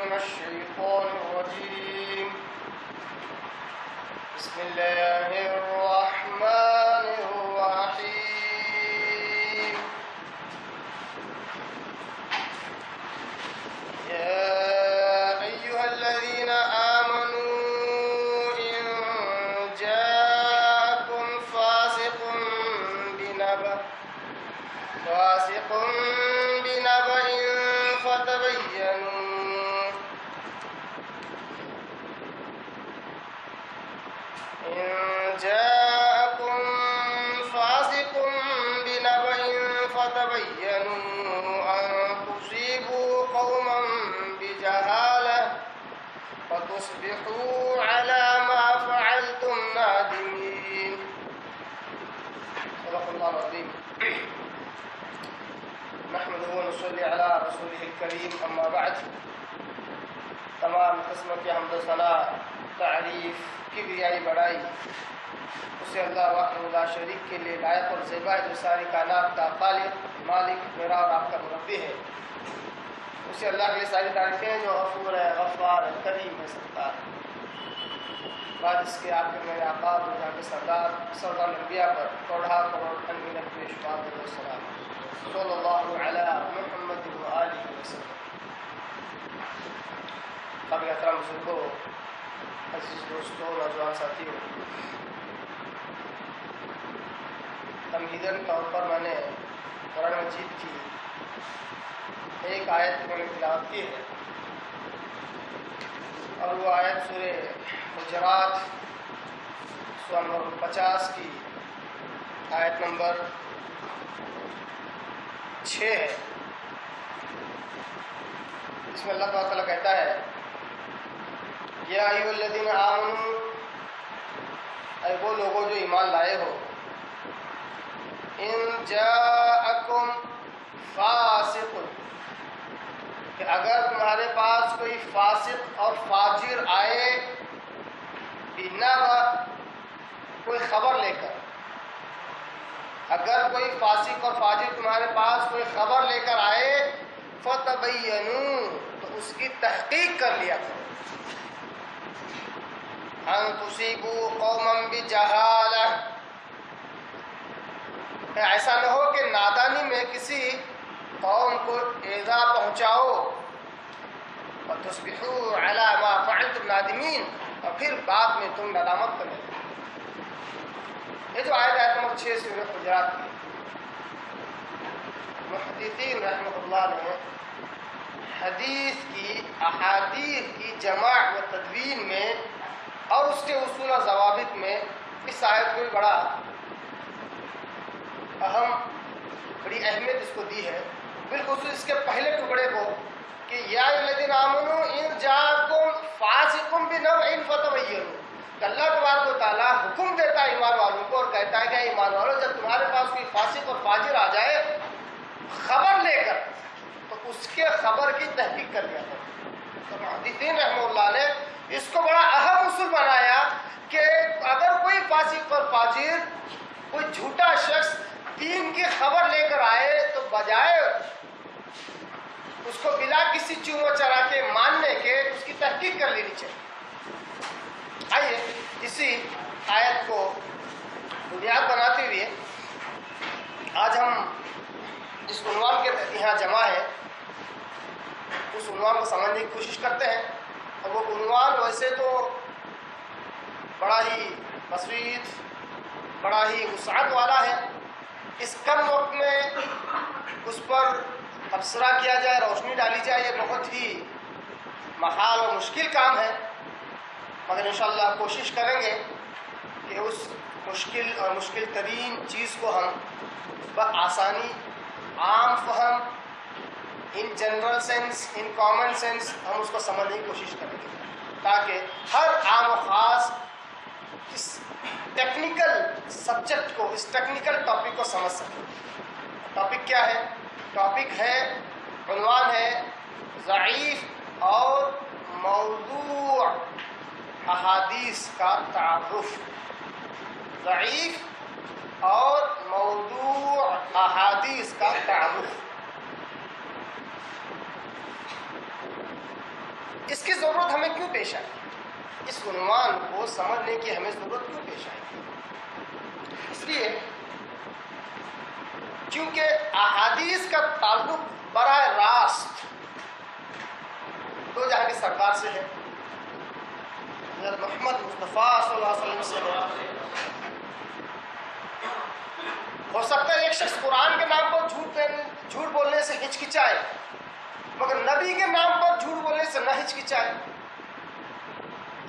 من الشيطان الرجيم. بسم الله الرحمن الرحيم. يا أيها الذين آمنوا إن جاءكم فاسق بنبأ فتبينوا أن تصيبوا قوما بجهالة فتصبحوا على ما فعلتم نادمين. صدق الله العظيم. نحمده ونصلي على رسوله الكريم. اما بعد. تمام قسم کی حمد و ثنا، تعریف، کبریائی، بڑائی اسے اللہ وحدہ لا شریک کے لیے لائق اور زیبا ہے، جو ساری کائنات کا خالق، مالک، میرا اور آپ کا مربی ہے. اسے اللہ کے لیے ساری تعریفیں ہیں جو غفور ہے، غفار ہے، کریم ہے، ستار ہے. بعد اس کے آپ کے میرے آقا اور جہاں کے سردار الانبیاء پر کروڑا کروڑ انبی نبی شمار السلام صلی اللہ علیہ محمد وآلہ وسلم. قابل احترام بزرگوں، عزیز دوستوں، نوجوان ساتھیوں، تمہیداً طور پر میں نے قرآن مجید کی ایک آیت میں نے تلاوت کی ہے، اور وہ آیت سورہ حجرات سورہ نمبر 50 کی آیت نمبر 6 ہے. اس میں اللہ تعالیٰ کہتا ہے، یا ایھا الذین آمنوا، اے وہ لوگوں جو ایمان لائے ہو، ان جاءکم فاسق، کہ اگر تمہارے پاس کوئی فاسق اور فاجر آئے، بنبأ، کوئی خبر لے کر، اگر کوئی فاسق اور فاجر تمہارے پاس کوئی خبر لے کر آئے، فتبینوا، تو اس کی تحقیق کر لیا کرو، ان تصیبوا قوما بجہالہ، ایسا نہ ہو کہ نادانی میں کسی قوم کو ایذا پہنچاؤ، وتصبحوا علی ما فعلتم نادمین، اور پھر بعد میں تم ندامت کرو. یہ جو آیت نمبر 6 سورہ حجرات کی، محدثین رحمۃ اللہ نے حدیث کی احادیث کی جمع و تدوین میں اور اس کے اصول و ضوابط میں اس آیت کو بڑا اہم، بڑی اہمیت اس کو دی ہے. بالخصوص اس کے پہلے ٹکڑے کو کہ یا الذین آمنوا ان جاءکم فاسق بنبأ فتبینوا، کہ اللہ تبارک و تعالیٰ حکم دیتا ہے ایمان والوں کو اور کہتا ہے کہ ایمان والوں، جب تمہارے پاس کوئی فاسق اور فاجر آ جائے خبر لے کر، تو اس کے خبر کی تحقیق کر لیا کرو. تو محدثین رحمہ اللہ نے اس کو بڑا اہم اصول بنایا کہ اگر کوئی فاسق اور فاجر، کوئی جھوٹا شخص دین کی خبر لے کر آئے، تو بجائے اس کو بلا کسی چوم و چرا کے ماننے کے اس کی تحقیق کر لینی چاہیے. آئیے اسی آیت کو بنیاد بناتے ہوئے آج ہم جس عنوان کے یہاں جمع ہے اس عنوان کو سمجھنے کی کوشش کرتے ہیں. اور وہ عنوان ویسے تو بڑا ہی بسیط، بڑا ہی وسعت والا ہے. اس کم وقت میں اس پر تبصرہ کیا جائے، روشنی ڈالی جائے، یہ بہت ہی محال اور مشکل کام ہے، مگر انشاءاللہ کوشش کریں گے کہ اس مشکل اور مشکل ترین چیز کو ہم بآسانی، عام فہم، in general sense, in common sense ہم اس کو سمجھنے کی کوشش کریں گے، تاکہ ہر عام و خاص اس ٹیکنیکل سبجیکٹ کو، اس ٹیکنیکل ٹاپک کو سمجھ سکیں. ٹاپک کیا ہے؟ ٹاپک ہے، عنوان ہے ضعیف اور موضوع احادیث کا تعارف. ضعیف اور موضوع احادیث کا تعارف. اس کی ضرورت ہمیں کیوں پیش آئی؟ اس عنوان کو سمجھنے کی ہمیں ضرورت کیوں پیش آئی؟ اس لیے کیونکہ احادیث کا تعلق براہ راست دو جہاں کی سرکار سے ہے، حضرت محمد مصطفیٰ صلی اللہ علیہ وسلم سے ہے۔ ہو سکتا ہے ایک شخص قرآن کے نام پر جھوٹ بولنے سے ہچکچائے، مگر نبی کے نام پر جھوٹ بولنے سے نہ ہچکچائے،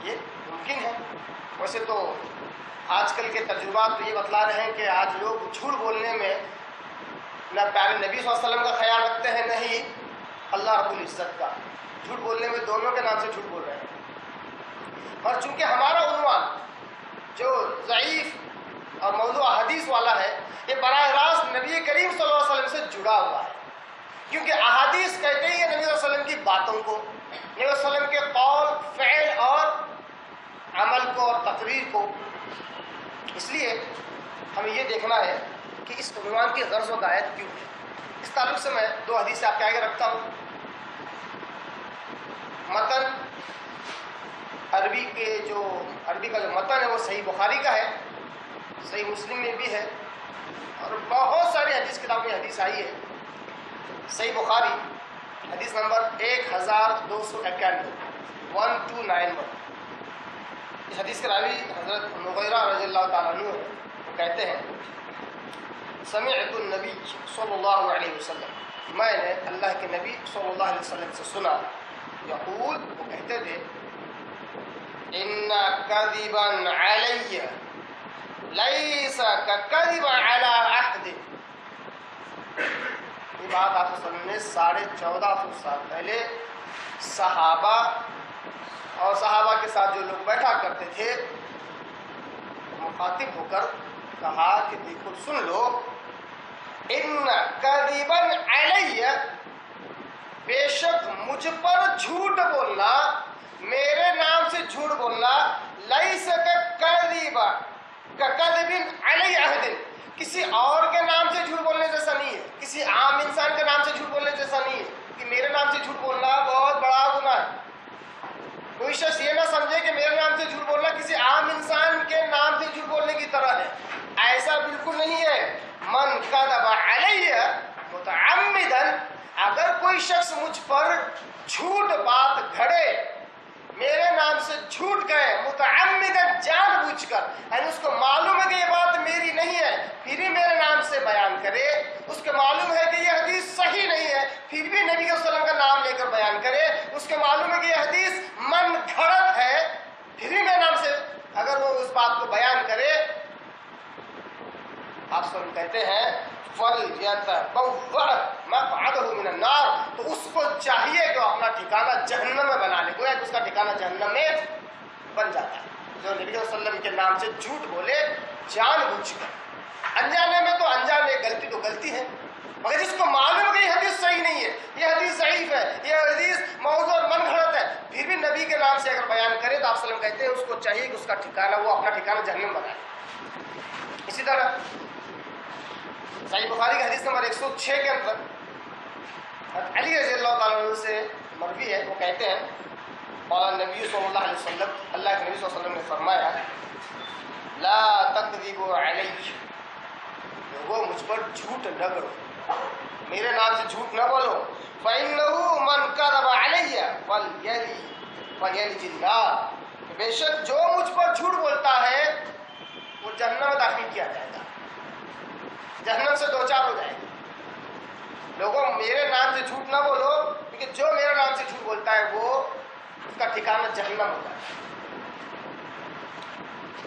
یہ ممکن ہے۔ ویسے تو آج کل کے تجربات تو یہ بتلا رہے ہیں کہ آج لوگ جھوٹ بولنے میں نہ پیارے نبی صلی اللہ علیہ وسلم کا خیال رکھتے ہیں، نہ ہی اللہ رب العزت کا۔ جھوٹ بولنے میں دونوں کے نام سے جھوٹ بول رہے ہیں۔ اور چونکہ ہمارا عنوان جو ضعیف اور موضوع حدیث والا ہے، یہ براہ راست نبی کریم صلی اللہ علیہ وسلم سے جڑا ہوا ہے، کیونکہ احادیث کہتے ہی نبی صلی اللہ علیہ وسلم کی باتوں کو، نبی صلی اللہ علیہ وسلم کے قول، فعل اور عمل کو اور تقریر کو۔ اس لیے ہمیں یہ دیکھنا ہے کہ اس عنوان کی غرض و غایت کیوں ہے۔ اس تعلق سے میں دو حدیث آپ کے آگے رکھتا ہوں۔ متن عربی کا جو متن ہے وہ صحیح بخاری کا ہے، صحیح مسلم میں بھی ہے، اور بہت ساری حدیث کتابوں میں حدیث آئی ہے۔ صحیح بخاری حدیث نمبر 1291 1291۔ اس حدیث کے راوی حضرت مغیرہ رضی اللہ تعالیٰ عنہ ہے، وہ کہتے ہیں سمعت النبی صلی اللہ علیہ وسلم، میں نے اللہ کے نبی صلی اللہ علیہ وسلم سے سنا، یقول، وہ کہتے تھے، ان کذبا علی لیس ککذب علی احد۔ یہ بات آپ صلی اللہ علیہ وسلم نے 1450 سال پہلے صحابہ اور صحابہ کے ساتھ جو لوگ بیٹھا کرتے تھے مخاطب ہو کر کہا کہ دیکھو سن لو، ان کذبا علی، بے شک مجھ پر جھوٹ بولنا، میرے نام سے جھوٹ بولنا، لیس ککذب علی احد، کسی اور کے نام سے جھوٹ بولنے جیسا نہیں ہے، کسی عام انسان کے نام سے جھوٹ بولنے جیسا نہیں ہے، کہ میرے نام سے جھوٹ بولنا بہت بڑا گناہ ہے۔ کوئی شخص یہ نہ سمجھے کہ میرے نام سے جھوٹ بولنا کسی عام انسان کے نام سے جھوٹ بولنے کی طرح ہے، ایسا بالکل نہیں ہے۔ من کذب علی متعمدا، اگر کوئی شخص مجھ پر جھوٹ بات گھڑے، میرے نام سے جھوٹ کہے، متعمدن، جان بوجھ کر، یعنی اس کو معلوم ہے کہ یہ بات میری نہیں ہے، پھر بھی میرے نام سے بیان کرے، اس کو معلوم ہے کہ یہ حدیث صحیح نہیں ہے، پھر بھی نبی صلی اللہ علیہ وسلم کا نام لے کر بیان کرے، اس کو معلوم ہے کہ یہ حدیث من گھڑت ہے، پھر بھی میرے نام سے اگر وہ اس بات کو بیان کرے، آپ سب کہتے ہیں فَلْيَتَبَوَّأْ مَقْعَدَهُ مِنَ النَّارِ، تو اس کو چاہیے کہ وہ اپنا ٹھکانہ جہنم میں بنا لے، گویا کہ اس کا ٹھکانہ جہنم میں بن جاتا ہے۔ جو نبی صلی اللہ علیہ وسلم کے نام سے جھوٹ بولے جان بوجھ کر، انجانے میں تو انجانے، غلطی تو غلطی ہے، مگر جس کو معلوم ہے کہ یہ حدیث صحیح نہیں ہے، یہ حدیث ضعیف ہے، یہ حدیث موضوع اور من گھڑت ہے، پھر بھی نبی کے نام سے اگر بیان کرے تو آپ صلی اللہ علیہ وسلم کہتے ہیں اس کو چاہیے کہ اس کا ٹھکانہ، وہ اپنا ٹھکانہ جہنم بنا لے۔ اسی طرح صحیح بخاری کا حدیث نمبر 106 کے اندر علی رضی اللہ تعالیٰ عنہ سے مروی ہے، وہ کہتے ہیں قال نبی صلی اللہ علیہ وسلم، اللہ کے نبی صلی اللہ علیہ وسلم نے فرمایا، لا تکذبوا علی، لوگوں مجھ پر جھوٹ نہ کرو، میرے نام سے جھوٹ نہ بولو، فإنہ من کذب علی فلیلج النار، بے شک جو مجھ پر جھوٹ بولتا ہے وہ جہنم میں داخل کیا جائے گا، جہنم سے دو چار ہو جائے گا۔ لوگوں میرے نام سے جھوٹ نہ بولو، کیونکہ جو میرے نام سے جھوٹ بولتا ہے وہ اس کا ٹھکانہ جہنم ہوتا ہے۔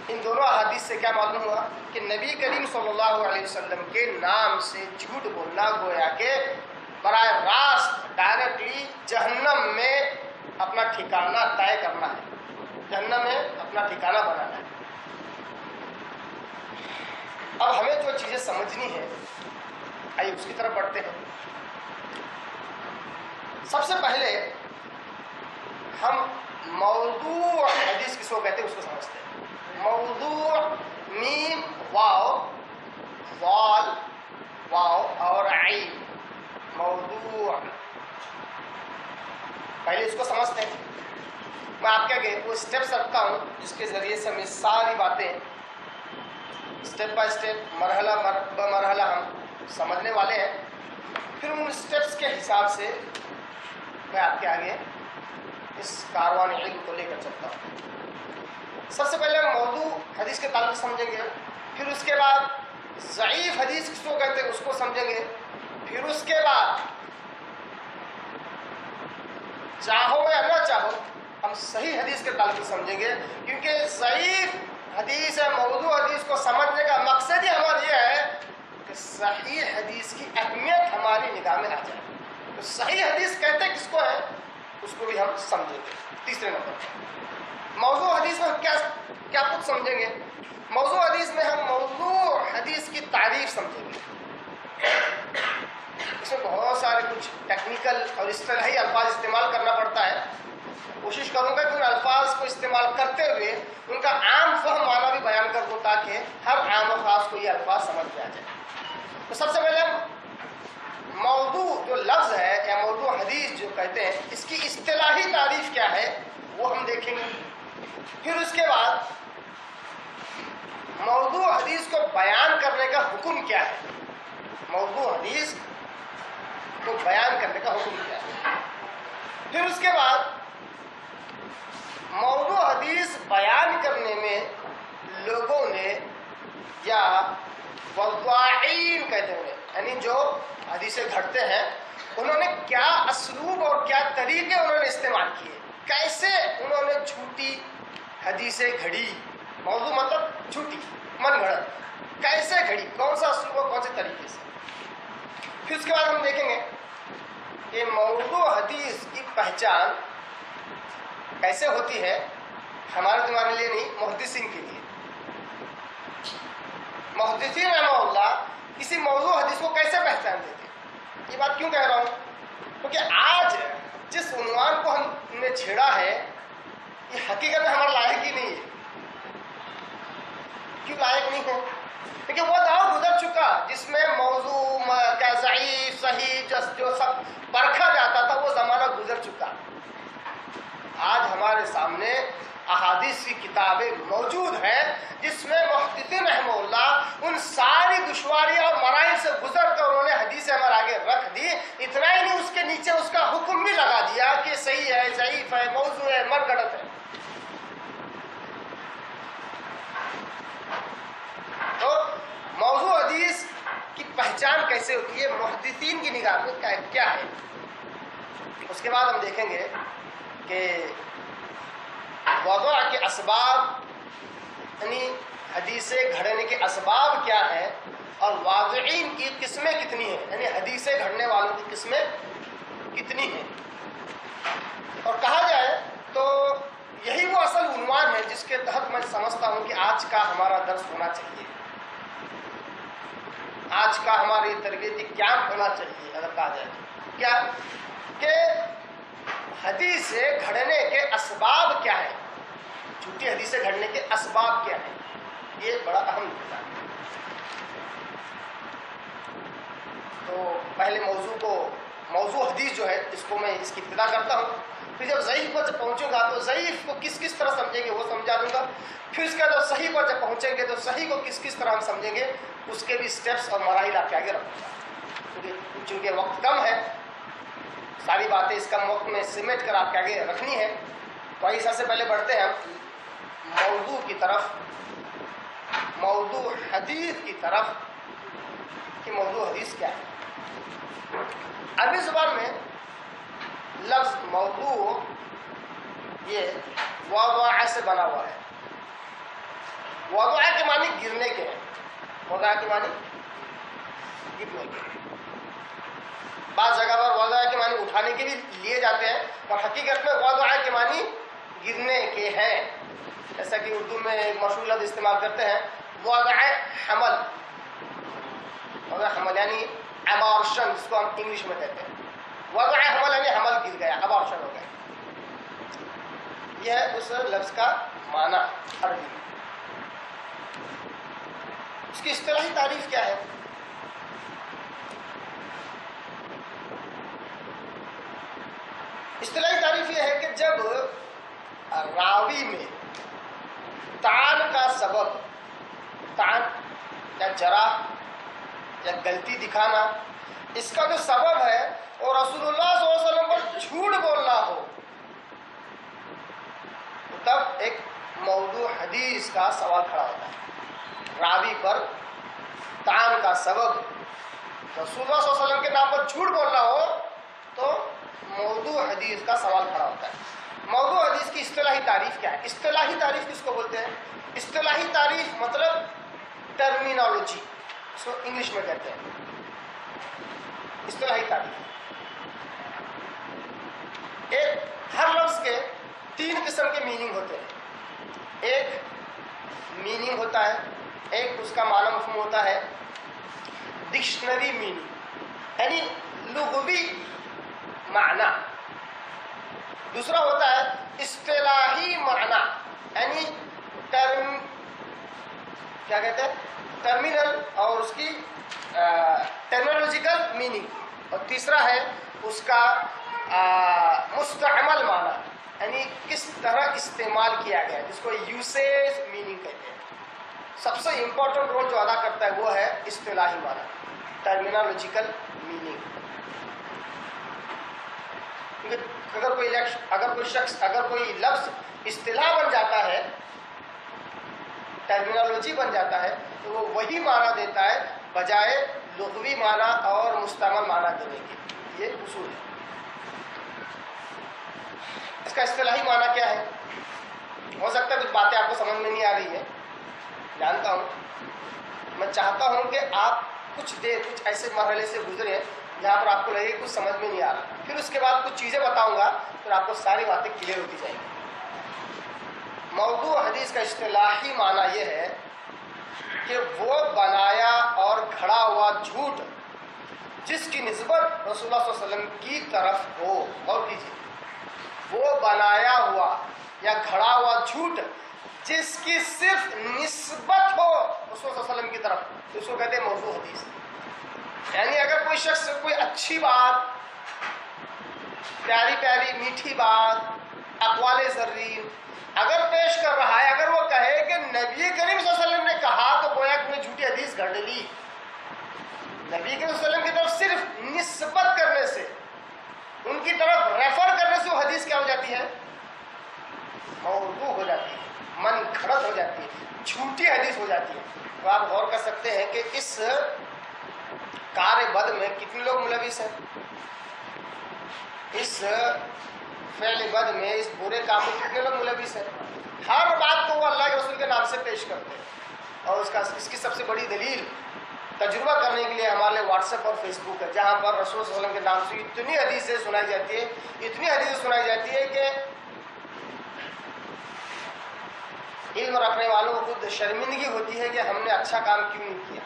ان دونوں احادیث سے کیا معلوم ہوا کہ نبی کریم صلی اللہ علیہ وسلم کے نام سے جھوٹ بولنا گویا کہ براہ راست ڈائریکٹلی جہنم میں اپنا ٹھکانہ طے کرنا ہے، جہنم میں اپنا ٹھکانہ بنانا ہے۔ اب ہمیں جو چیزیں سمجھنی ہے، آئیے اس کی طرف بڑھتے ہیں۔ سب سے پہلے ہم موضوع حدیث کس کو کہتے ہیں اس کو سمجھتے ہیں۔ موضوع میم واو وال واو اور عین، موضوع پہلے اس کو سمجھتے ہیں. میں آپ کے آگے وہ اسٹیپس رکھتا ہوں جس کے ذریعے سے ہم یہ ساری باتیں اسٹیپ بائی اسٹیپ مرحلہ مرحلہ ہم سمجھنے والے ہیں. پھر ان اسٹیپس کے حساب سے میں آپ کے آگے اس کاروان علم کو لے کر چلتا ہوں. سب سے پہلے ہم موضوع حدیث کے تعلق سمجھیں گے, پھر اس کے بعد ضعیف حدیث کس کو کہتے ہیں اس کو سمجھیں گے, پھر اس کے بعد چاہو یا نہ چاہو ہم صحیح حدیث کے تعلق سمجھیں گے, کیونکہ ضعیف حدیث ہے موضوع حدیث کو سمجھنے کا مقصد ہی ہمارا یہ ہے کہ صحیح حدیث کی اہمیت ہماری نگاہ میں آ جائے. تو صحیح حدیث کہتے کس کو ہے اس کو بھی ہم سمجھیں گے. تیسرے نمبر پر موضوع حدیث میں ہم کیا کچھ سمجھیں گے. موضوع حدیث میں ہم موضوع حدیث کی تعریف سمجھیں گے. اس میں بہت سارے کچھ ٹیکنیکل اور اصطلاحی الفاظ استعمال کرنا پڑتا ہے. کوشش کروں گا کہ ان الفاظ کو استعمال کرتے ہوئے ان کا عام فہم معنی بھی بیان کر دوں تاکہ ہر عام و خاص کو یہ الفاظ سمجھ میں آ جائے. تو سب سے پہلے موضوع جو لفظ ہے یا موضوع حدیث جو کہتے ہیں اس کی اصطلاحی تعریف کیا ہے وہ ہم دیکھیں گے. پھر اس کے بعد موضوع حدیث کو بیان کرنے کا حکم کیا ہے. موضوع حدیث کو بیان کرنے کا حکم کیا ہے. پھر اس کے بعد موضوع حدیث بیان کرنے میں لوگوں نے یا وضاعین کہتے ہیں یعنی جو حدیثیں گھڑتے ہیں انہوں نے کیا اسلوب اور کیا طریقے انہوں نے استعمال کیے, کیسے انہوں نے جھوٹی حدیثیں گھڑی. موضوع مطلب جھوٹی من گھڑت, کیسے گھڑی, کون سا اسلوب اور کون سے طریقے سے. پھر اس کے بعد ہم دیکھیں گے کہ موضوع حدیث کی پہچان کیسے ہوتی ہے, ہمارے تمہارے لیے نہیں محدثین کے لیے. محدثین رحمہ اللہ کسی موضوع حدیث کو کیسے پہچان دیتے ہیں. یہ بات کیوں کہہ رہا ہوں کیونکہ آج جس عنوان کو ہم نے چھیڑا ہے یہ حقیقت میں ہمارا لائق ہی نہیں ہے. کیوں لائق نہیں ہے؟ کیونکہ وہ دور گزر چکا جس میں موضوع کیا ضعیف صحیح جو سب پرکھا جاتا تھا وہ زمانہ گزر چکا. آج ہمارے سامنے احادیث کی کتابیں موجود ہیں جس میں محدثین رحمہ اللہ ان ساری دشواری اور مراحل سے گزر کر انہوں نے حدیث ہمارے آگے رکھ دی. اتنا ہی نہیں اس کے نیچے اس کا حکم بھی لگا دیا کہ صحیح ہے, ضعیف ہے, موضوع ہے, من گھڑت ہے. تو موضوع حدیث کی پہچان کیسے ہوتی ہے محدثین کی نگاہ میں کیا ہے. اس کے بعد ہم دیکھیں گے کہ وضع کے اسباب یعنی حدیثیں گھڑنے کے اسباب کیا ہیں اور واضعین کی قسمیں کتنی ہیں, یعنی حدیثیں گھڑنے والوں کی قسمیں کتنی ہیں. اور کہا جائے تو یہی وہ اصل عنوان ہے جس کے تحت میں سمجھتا ہوں کہ آج کا ہمارا درس ہونا چاہیے, آج کا ہماری تربیتی کیمپ ہونا چاہیے. اگر کہا جائے تو کیا کہ حدیثیں گھڑنے کے اسباب کیا ہیں, جھوٹی حدیثیں گھڑنے کے اسباب کیا ہیں, یہ بڑا اہم نکتا ہے. تو پہلے موضوع حدیث جو ہے اس کو میں اس کی ابتدا کرتا ہوں. پھر جب ضعیف پر جب پہنچوں گا تو ضعیف کو کس طرح سمجھیں گے وہ سمجھا دوں گا. پھر اس کے بعد جب صحیح پر جب پہنچیں گے تو صحیح کو کس طرح ہم سمجھیں گے اس کے بھی اسٹیپس اور مراحل آپ کے آگے رکھوں گا. چونکہ وقت کم ہے ساری باتیں اس کم وقت میں سمیٹ کر آپ کے آگے رکھنی ہے. تو آئیے سب سے پہلے بڑھتے ہیں موضوع کی طرف, موضوع حدیث کی طرف کہ موضوع حدیث کیا ہے. عربی زبان میں لفظ موضوع یہ وضع سے بنا ہوا ہے. وضع کے معنی گرنے کے ہیں, وضع کے معنی گرنے کے. بعض جگہ پر وضع کے معنی اٹھانے کے بھی لیے جاتے ہیں اور حقیقت میں وضع کے معنی گرنے کے ہیں. جیسا کہ اردو میں ایک مشہور لفظ استعمال کرتے ہیں وضع حمل. وضع حمل یعنی ابارشن جس کو ہم انگلش میں کہتے ہیں. وضع حمل یعنی حمل گر گیا, ابارشن ہو گیا. یہ ہے اس لفظ کا معنی عربی میں. اس کی اصطلاحی تعریف کیا ہے؟ اصطلاحی تعریف یہ ہے کہ جب راوی میں طعن کا سبب، طعن یا جرح یا غلطی دکھانا، اس کا جو سبب ہے اور رسول اللہ صلی اللہ علیہ وسلم پر جھوٹ بولنا ہو، تب ایک موضوع حدیث کا سوال کھڑا ہوتا ہے۔ راوی پر طعن کا سبب رسول اللہ صلی اللہ علیہ وسلم کے نام پر جھوٹ بولنا ہو تو موضوع حدیث کا سوال کھڑا ہوتا ہے۔ موضوع حدیث کی اصطلاحی تعریف کیا ہے؟ اصطلاحی تعریف کس کو بولتے ہیں؟ اصطلاحی تعریف مطلب ٹرمینالوجی، اس کو انگلش میں کہتے ہیں اصطلاحی تعریف۔ ایک ہر لفظ کے 3 قسم کے میننگ ہوتے ہیں۔ ایک میننگ ہوتا ہے، ایک اس کا معنی مفہوم ہوتا ہے ڈکشنری میننگ یعنی لغوی معنی، دوسرا ہوتا ہے اصطلاحی معنی یعنی کیا کہتے ہیں ٹرمینل اور اس کی ٹرمینولوجیکل میننگ، اور تیسرا ہے اس کا مستعمل معنی یعنی کس طرح استعمال کیا گیا، جس کو یوسیج میننگ کہتے ہیں۔ سب سے امپورٹنٹ رول جو ادا کرتا ہے وہ ہے اصطلاحی معنی، ٹرمینالوجیکل میننگ۔ اگر کوئی لفظ اصطلاح بن جاتا ہے، ٹرمینالوجی بن جاتا ہے، تو وہ وہی معنی دیتا ہے بجائے لغوی معنی اور مستعمل معنی دینے کے۔ یہ اصول ہے۔ اس کا اصطلاحی معنی کیا ہے؟ ہو سکتا ہے کچھ باتیں آپ کو سمجھ میں نہیں آ رہی ہے، جانتا ہوں۔ میں چاہتا ہوں کہ آپ کچھ ایسے مرحلے سے گزرے جہاں پر آپ کو لگے کچھ سمجھ میں نہیں آ رہا، پھر اس کے بعد کچھ چیزیں بتاؤں گا، پھر آپ کو ساری باتیں کلیئر ہوتی جائیں گی۔ موضوع حدیث کا اصطلاحی معنی یہ ہے کہ وہ بنایا اور گھڑا ہوا جھوٹ جس کی نسبت رسول اللہ صلی اللہ علیہ وسلم کی طرف ہو۔ غور کیجیے، وہ بنایا ہوا یا گھڑا ہوا جھوٹ جس کی صرف نسبت ہو رسول اللہ صلی اللہ علیہ وسلم کی طرف، تو اس کو کہتے ہیں موضوع حدیث۔ یعنی اگر کوئی شخص کوئی اچھی بات، پیاری پیاری میٹھی بات، اقوال زرین اگر پیش کر رہا ہے، اگر وہ کہے کہ نبی کریم صلی اللہ علیہ وسلم نے کہا، تو گویا کہ جھوٹی حدیث گھڑ لی۔ نبی کریم صلی اللہ علیہ وسلم کی طرف صرف نسبت کرنے سے، ان کی طرف ریفر کرنے سے وہ حدیث کیا ہو جاتی ہے؟ موضوع ہو جاتی ہے، من گھڑت ہو جاتی ہے، جھوٹی حدیث ہو جاتی ہے۔ تو آپ غور کر سکتے ہیں کہ اس کار بد میں کتنے لوگ ملوث ہیں، اس فعل بد میں، اس برے کام میں کتنے لوگ ملوث ہیں۔ ہر بات کو وہ اللہ کے رسول کے نام سے پیش کرتے ہیں، اور اس کی سب سے بڑی دلیل تجربہ کرنے کے لیے ہمارے واٹس ایپ اور فیس بک ہے، جہاں پر رسول صلی اللہ علیہ وسلم کے نام سے اتنی حدیثیں سنائی جاتی ہے، اتنی حدیثیں سنائی جاتی ہے کہ علم رکھنے والوں کو خود شرمندگی ہوتی ہے کہ ہم نے اچھا کام کیوں نہیں کیا،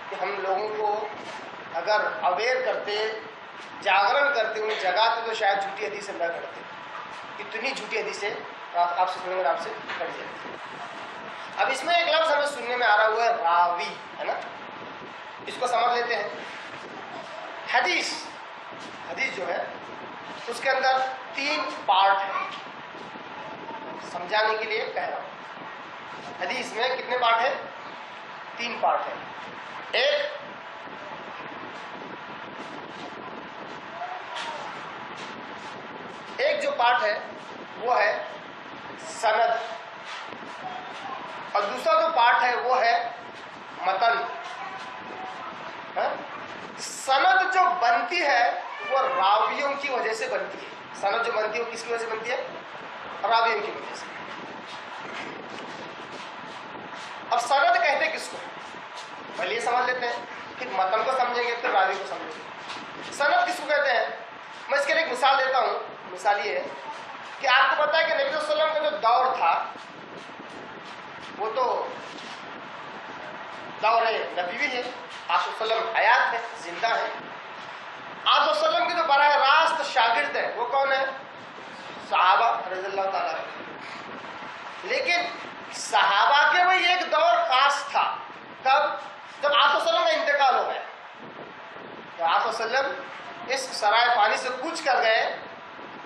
کہ ہم لوگوں کو اگر اویئر کرتے، جاگرن کرتے، انہیں جگاتے، تو شاید جھوٹی حدیثیں نہ کرتے۔ اتنی جھوٹی حدیثیں آپ سے سنیں گے، آپ سے کر جائے۔ اب اس میں ایک لفظ ہمیں سننے میں آ رہا ہوا ہے راوی، ہے نا، اس کو سمجھ لیتے ہیں۔ حدیث جو ہے اس کے اندر 3 پارٹ ہیں، سمجھانے کے لیے کہہ رہا ہوں۔ حدیث میں کتنے پارٹ ہیں؟ 3 پارٹ ہیں۔ ایک جو پارٹ ہے وہ ہے سند، اور دوسرا جو پارٹ ہے وہ ہے متن۔ سند جو بنتی ہے وہ راویوں کی وجہ سے بنتی ہے۔ سند جو بنتی ہے وہ کس کی وجہ سے بنتی ہے؟ راویوں کی وجہ سے۔ اب سند کہتے کس کو؟ پہلے یہ سمجھ لیتے ہیں، پھر متن کو سمجھیں گے، پھر راوی کو سمجھیں گے۔ سند کس کو کہتے ہیں؟ میں اس کے لیے ایک مثال دیتا ہوں۔ مثال یہ ہے کہ آپ کو پتا ہے کہ نبی صلی اللہ علیہ وسلم کا جو دور تھا وہ تو دور نبوی ہے، آپ صلی اللہ علیہ وسلم حیات ہے، زندہ ہے۔ آپ صلی اللہ علیہ وسلم کے جو براہ راست شاگرد ہیں وہ کون ہیں؟ صحابہ رضی اللہ تعالیٰ عنہ۔ لیکن صحابہ کے بھی ایک دور خاص تھا، تب جب آپ صلی اللہ علیہ وسلم کا انتقال ہو گیا، تو آپ صلی اللہ علیہ وسلم اس سرائے فانی سے کوچ کر گئے،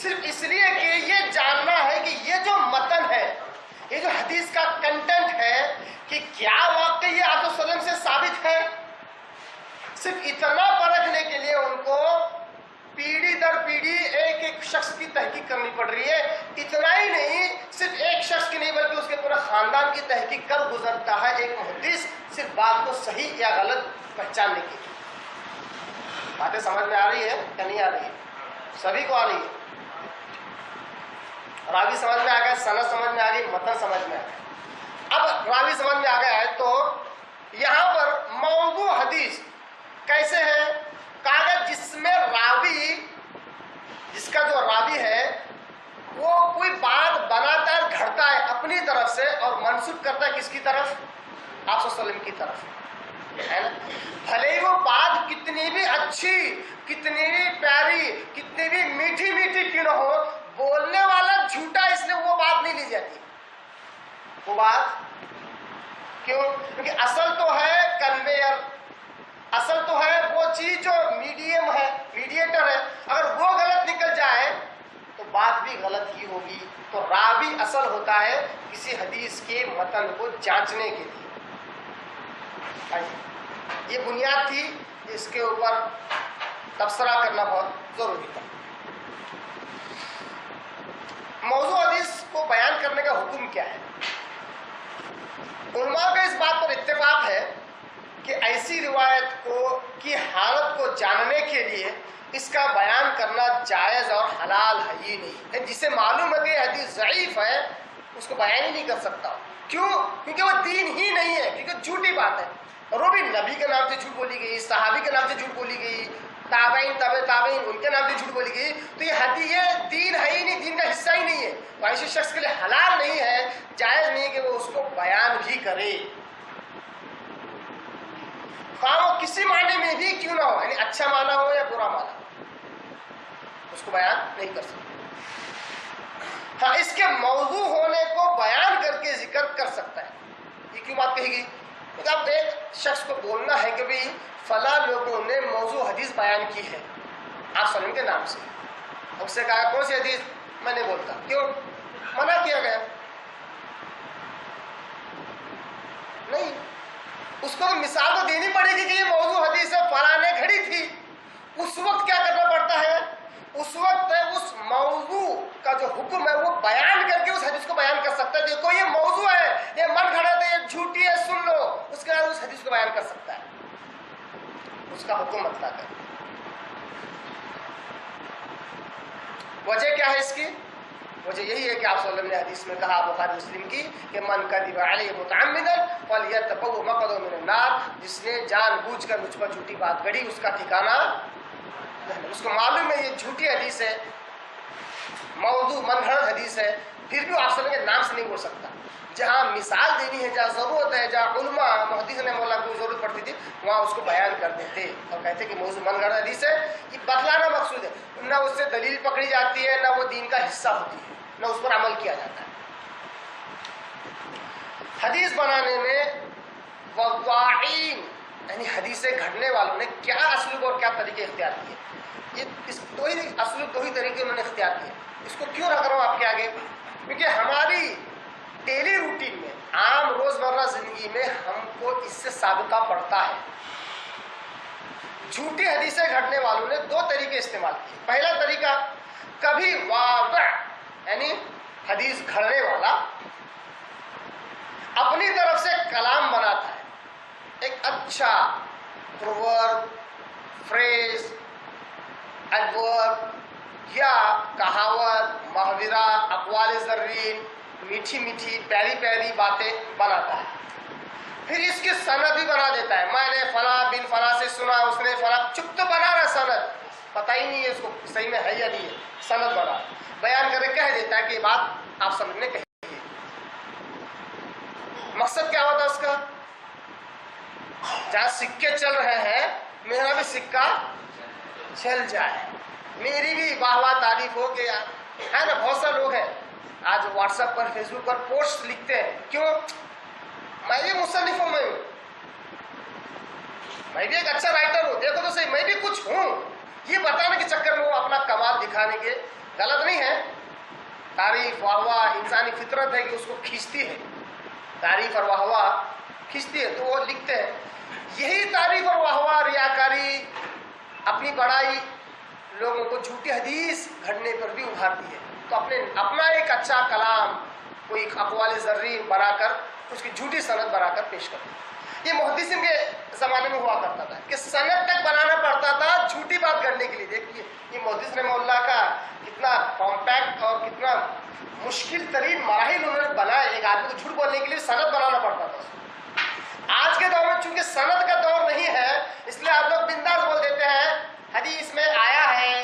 صرف اس لیے کہ یہ جاننا ہے کہ یہ جو متن ہے، یہ جو حدیث کا کنٹینٹ ہے، کہ کیا واقعی یہ آدھو سلم سے ثابت ہے. صرف اتنا پرکھنے کے لیے ان کو پیڑھی در پیڑھی ایک ایک شخص کی تحقیق کرنی پڑ رہی ہے. اتنا ہی نہیں، صرف ایک شخص کی نہیں بلکہ اس کے پورے خاندان کی تحقیق کر گزرتا ہے ایک محدث، صرف بات کو صحیح یا غلط پہچاننے کے لیے. باتیں سمجھ میں آ رہی ہے یا نہیں آ رہی ہے؟ سبھی کو آ رہی ہے. راوی سمجھ میں آ گیا، سند سمجھ میں آ گئی، متن سمجھ میں آ گیا. اب راوی سمجھ میں آ گیا ہے تو یہاں پر موضوع حدیث کیسے ہے؟ کاغذ جس میں راوی، جس کا جو راوی ہے وہ کوئی بات بناتا ہے، گھڑتا ہے اپنی طرف سے اور منسوب کرتا ہے کس کی طرف؟ آپ صلی اللہ علیہ وسلم کی طرف، ہے نا. بھلے ہی وہ بات کتنی بھی اچھی، کتنی بھی پیاری، کتنی بھی میٹھی میٹھی کیوں نہ ہو، بولنے والا جھوٹا، اس لیے وہ بات نہیں لی جاتی. وہ بات کیوں؟ کیونکہ اصل تو ہے کنویئر، اصل تو ہے وہ چیز جو میڈیم ہے، میڈیٹر ہے. اگر وہ غلط نکل جائے تو بات بھی غلط ہی ہوگی. تو راوی اصل ہوتا ہے کسی حدیث کے متن کو جانچنے کے لیے. یہ بنیاد تھی، اس کے اوپر تبصرہ کرنا بہت ضروری تھا. موضوع حدیث کو بیان کرنے کا حکم کیا ہے؟ علماء کا اس بات پر اتفاق ہے کہ ایسی روایت کو کی حالت کو جاننے کے لیے اس کا بیان کرنا جائز اور حلال ہے ہی نہیں. جسے معلوم ہے کہ حدیث ضعیف ہے اس کو بیان ہی نہیں کر سکتا. کیوں؟ کیونکہ وہ دین ہی نہیں ہے، کیونکہ جھوٹی بات ہے. اور وہ بھی نبی کے نام سے جھوٹ بولی گئی، صحابی کے نام سے جھوٹ بولی گئی، تابعین تابع تابعین ان کے نام سے جھوٹ بولی گئی. تو یہ حدیث یہ دین ہے ہی نہیں، دین کا حصہ ہی نہیں ہے. تو ایسے شخص کے لیے حلال نہیں ہے، جائز نہیں کہ وہ اس کو بیان بھی کرے، خواہ وہ کسی معنی میں بھی کیوں نہ ہو، یعنی اچھا معنی ہو یا برا معنی، اس کو بیان نہیں کر سکتا. ہاں اس کے موضوع ہونے کو بیان کر کے ذکر کر سکتا ہے. یہ کیوں بات کہی گئی؟ کیونکہ اب ایک شخص کو بولنا ہے کہ بھئی فلاں لوگوں نے موضوع حدیث بیان کی ہے آپ صلی اللہ علیہ وسلم کے نام سے. اس سے کہا کون سی حدیث؟ میں نے بولتا. کیوں؟ منع کیا گیا نہیں. اس کو مثال تو دینی پڑے گی کہ یہ موضوع حدیث ہے، فلاں نے گھڑی تھی. اس وقت کیا کرنا پڑتا ہے؟ اس وقت اس موضوع کا جو حکم ہے وہ بیان کر کے اس حدیث کو بیان کر سکتا ہے. دیکھو یہ موضوع ہے، یہ من گھڑت ہے، یہ جھوٹی ہے، سن لو. اس کے بعد اس حدیث کو بیان کر سکتا ہے، اس کا حکم مطلق ہے. وجہ کیا ہے اس کی؟ وجہ یہی ہے کہ آپ صلی اللہ علیہ وسلم نے حدیث میں کہا بخاری مسلم کی کہ من کذب علی متعمدا فلیتبوأ مقعده من النار. جس نے جان بوجھ کر مجھ پر جھوٹی بات گڑھی اس کا ٹھکانہ، اس کو معلوم ہے یہ جھوٹی حدیث ہے، موضوع من گھڑت حدیث ہے، پھر بھی آپ صلی اللہ علیہ وسلم کے نام سے نہیں بول سکتا. جہاں مثال دینی ہے، جہاں ضرورت ہے، جہاں علماء محدث نے مولا کو ضرورت پڑتی تھی، وہاں اس کو بیان کر دیتے اور کہتے کہ موضوع من گھڑت حدیث ہے. یہ بتلانا مقصود ہے، نہ اس سے دلیل پکڑی جاتی ہے، نہ وہ دین کا حصہ ہوتی ہے، نہ اس پر عمل کیا جاتا ہے. حدیث بنانے میں وضاعین یعنی حدیثیں گھڑنے والوں نے کیا اسلوب اور کیا طریقے اختیار کیے. یہ اس دو ہی اسلوب، دو ہی طریقے انہوں نے اختیار کیے. اس کو کیوں رکھ رہا ہوں آپ کے آگے؟ کیونکہ ہماری ڈیلی روٹین میں، عام روزمرہ زندگی میں ہم کو اس سے سابقہ پڑتا ہے. جھوٹی حدیثیں گھڑنے والوں نے دو طریقے استعمال کیے. پہلا طریقہ، کبھی واضع یعنی حدیث گھڑنے والا اپنی طرف سے کلام بناتا ہے، ایک اچھا پروورب، فریز، ایڈورب یا کہاوت، محاورہ، اقوال زرین، میٹھی میٹھی پیاری پیاری باتیں بناتا ہے. پھر اس کی سند بھی بنا دیتا ہے. میں نے فلاں بن فلاں سے سنا، اس نے فلاں، چپ تو بنا رہا سند، پتہ ہی نہیں ہے اس کو صحیح میں ہے یا نہیں ہے. سند بنا بیان کر کے کہہ دیتا ہے کہ یہ بات آپ سمجھنے کہی ہے. مقصد کیا ہوتا ہے اس کا؟ جہاں سکے چل رہے ہیں میرا بھی سکہ چل جائے، میری بھی واہ واہ تعریف ہو. کہ ہے نا بہت سارے لوگ ہیں آج واٹس ایپ پر، فیس بک پر پوسٹ لکھتے ہیں، کیوں؟ میں بھی مصنف ہوں، میں بھی ایک اچھا رائٹر ہوں، دیکھو تو صحیح میں بھی کچھ ہوں. یہ بتانے کے چکر میں وہ اپنا کمال دکھانے کے، غلط نہیں ہے، تعریف واہ واہ انسانی فطرت ہے کہ اس کو کھینچتی ہے، تعریف اور واہ واہ کھینچتی ہے، تو وہ لکھتے ہیں یہی تعریف اور واہ واہ ریاکاری اپنی بڑائی لوگوں کو جھوٹی حدیث گھڑنے پر بھی ابھارتی ہے، تو اپنا ایک اچھا کلام کوئی اقوال زرین بنا کر اس کی جھوٹی سند بنا کر پیش کرتے ہیں۔ یہ محدثین کے زمانے میں ہوا کرتا تھا کہ سند تک بنانا پڑتا تھا جھوٹی بات کرنے کے لیے۔ دیکھیے یہ محدث رحمہ اللہ کا کتنا کمپیکٹ اور کتنا مشکل ترین مراحل انہوں نے بنائے، ایک آدمی کو جھوٹ بولنے کے لیے سند بنانا پڑتا تھا۔ آج کے دور میں چونکہ سند کا دور نہیں ہے اس لیے آپ لوگ بنداس بول دیتے ہیں حدیث میں آیا ہے،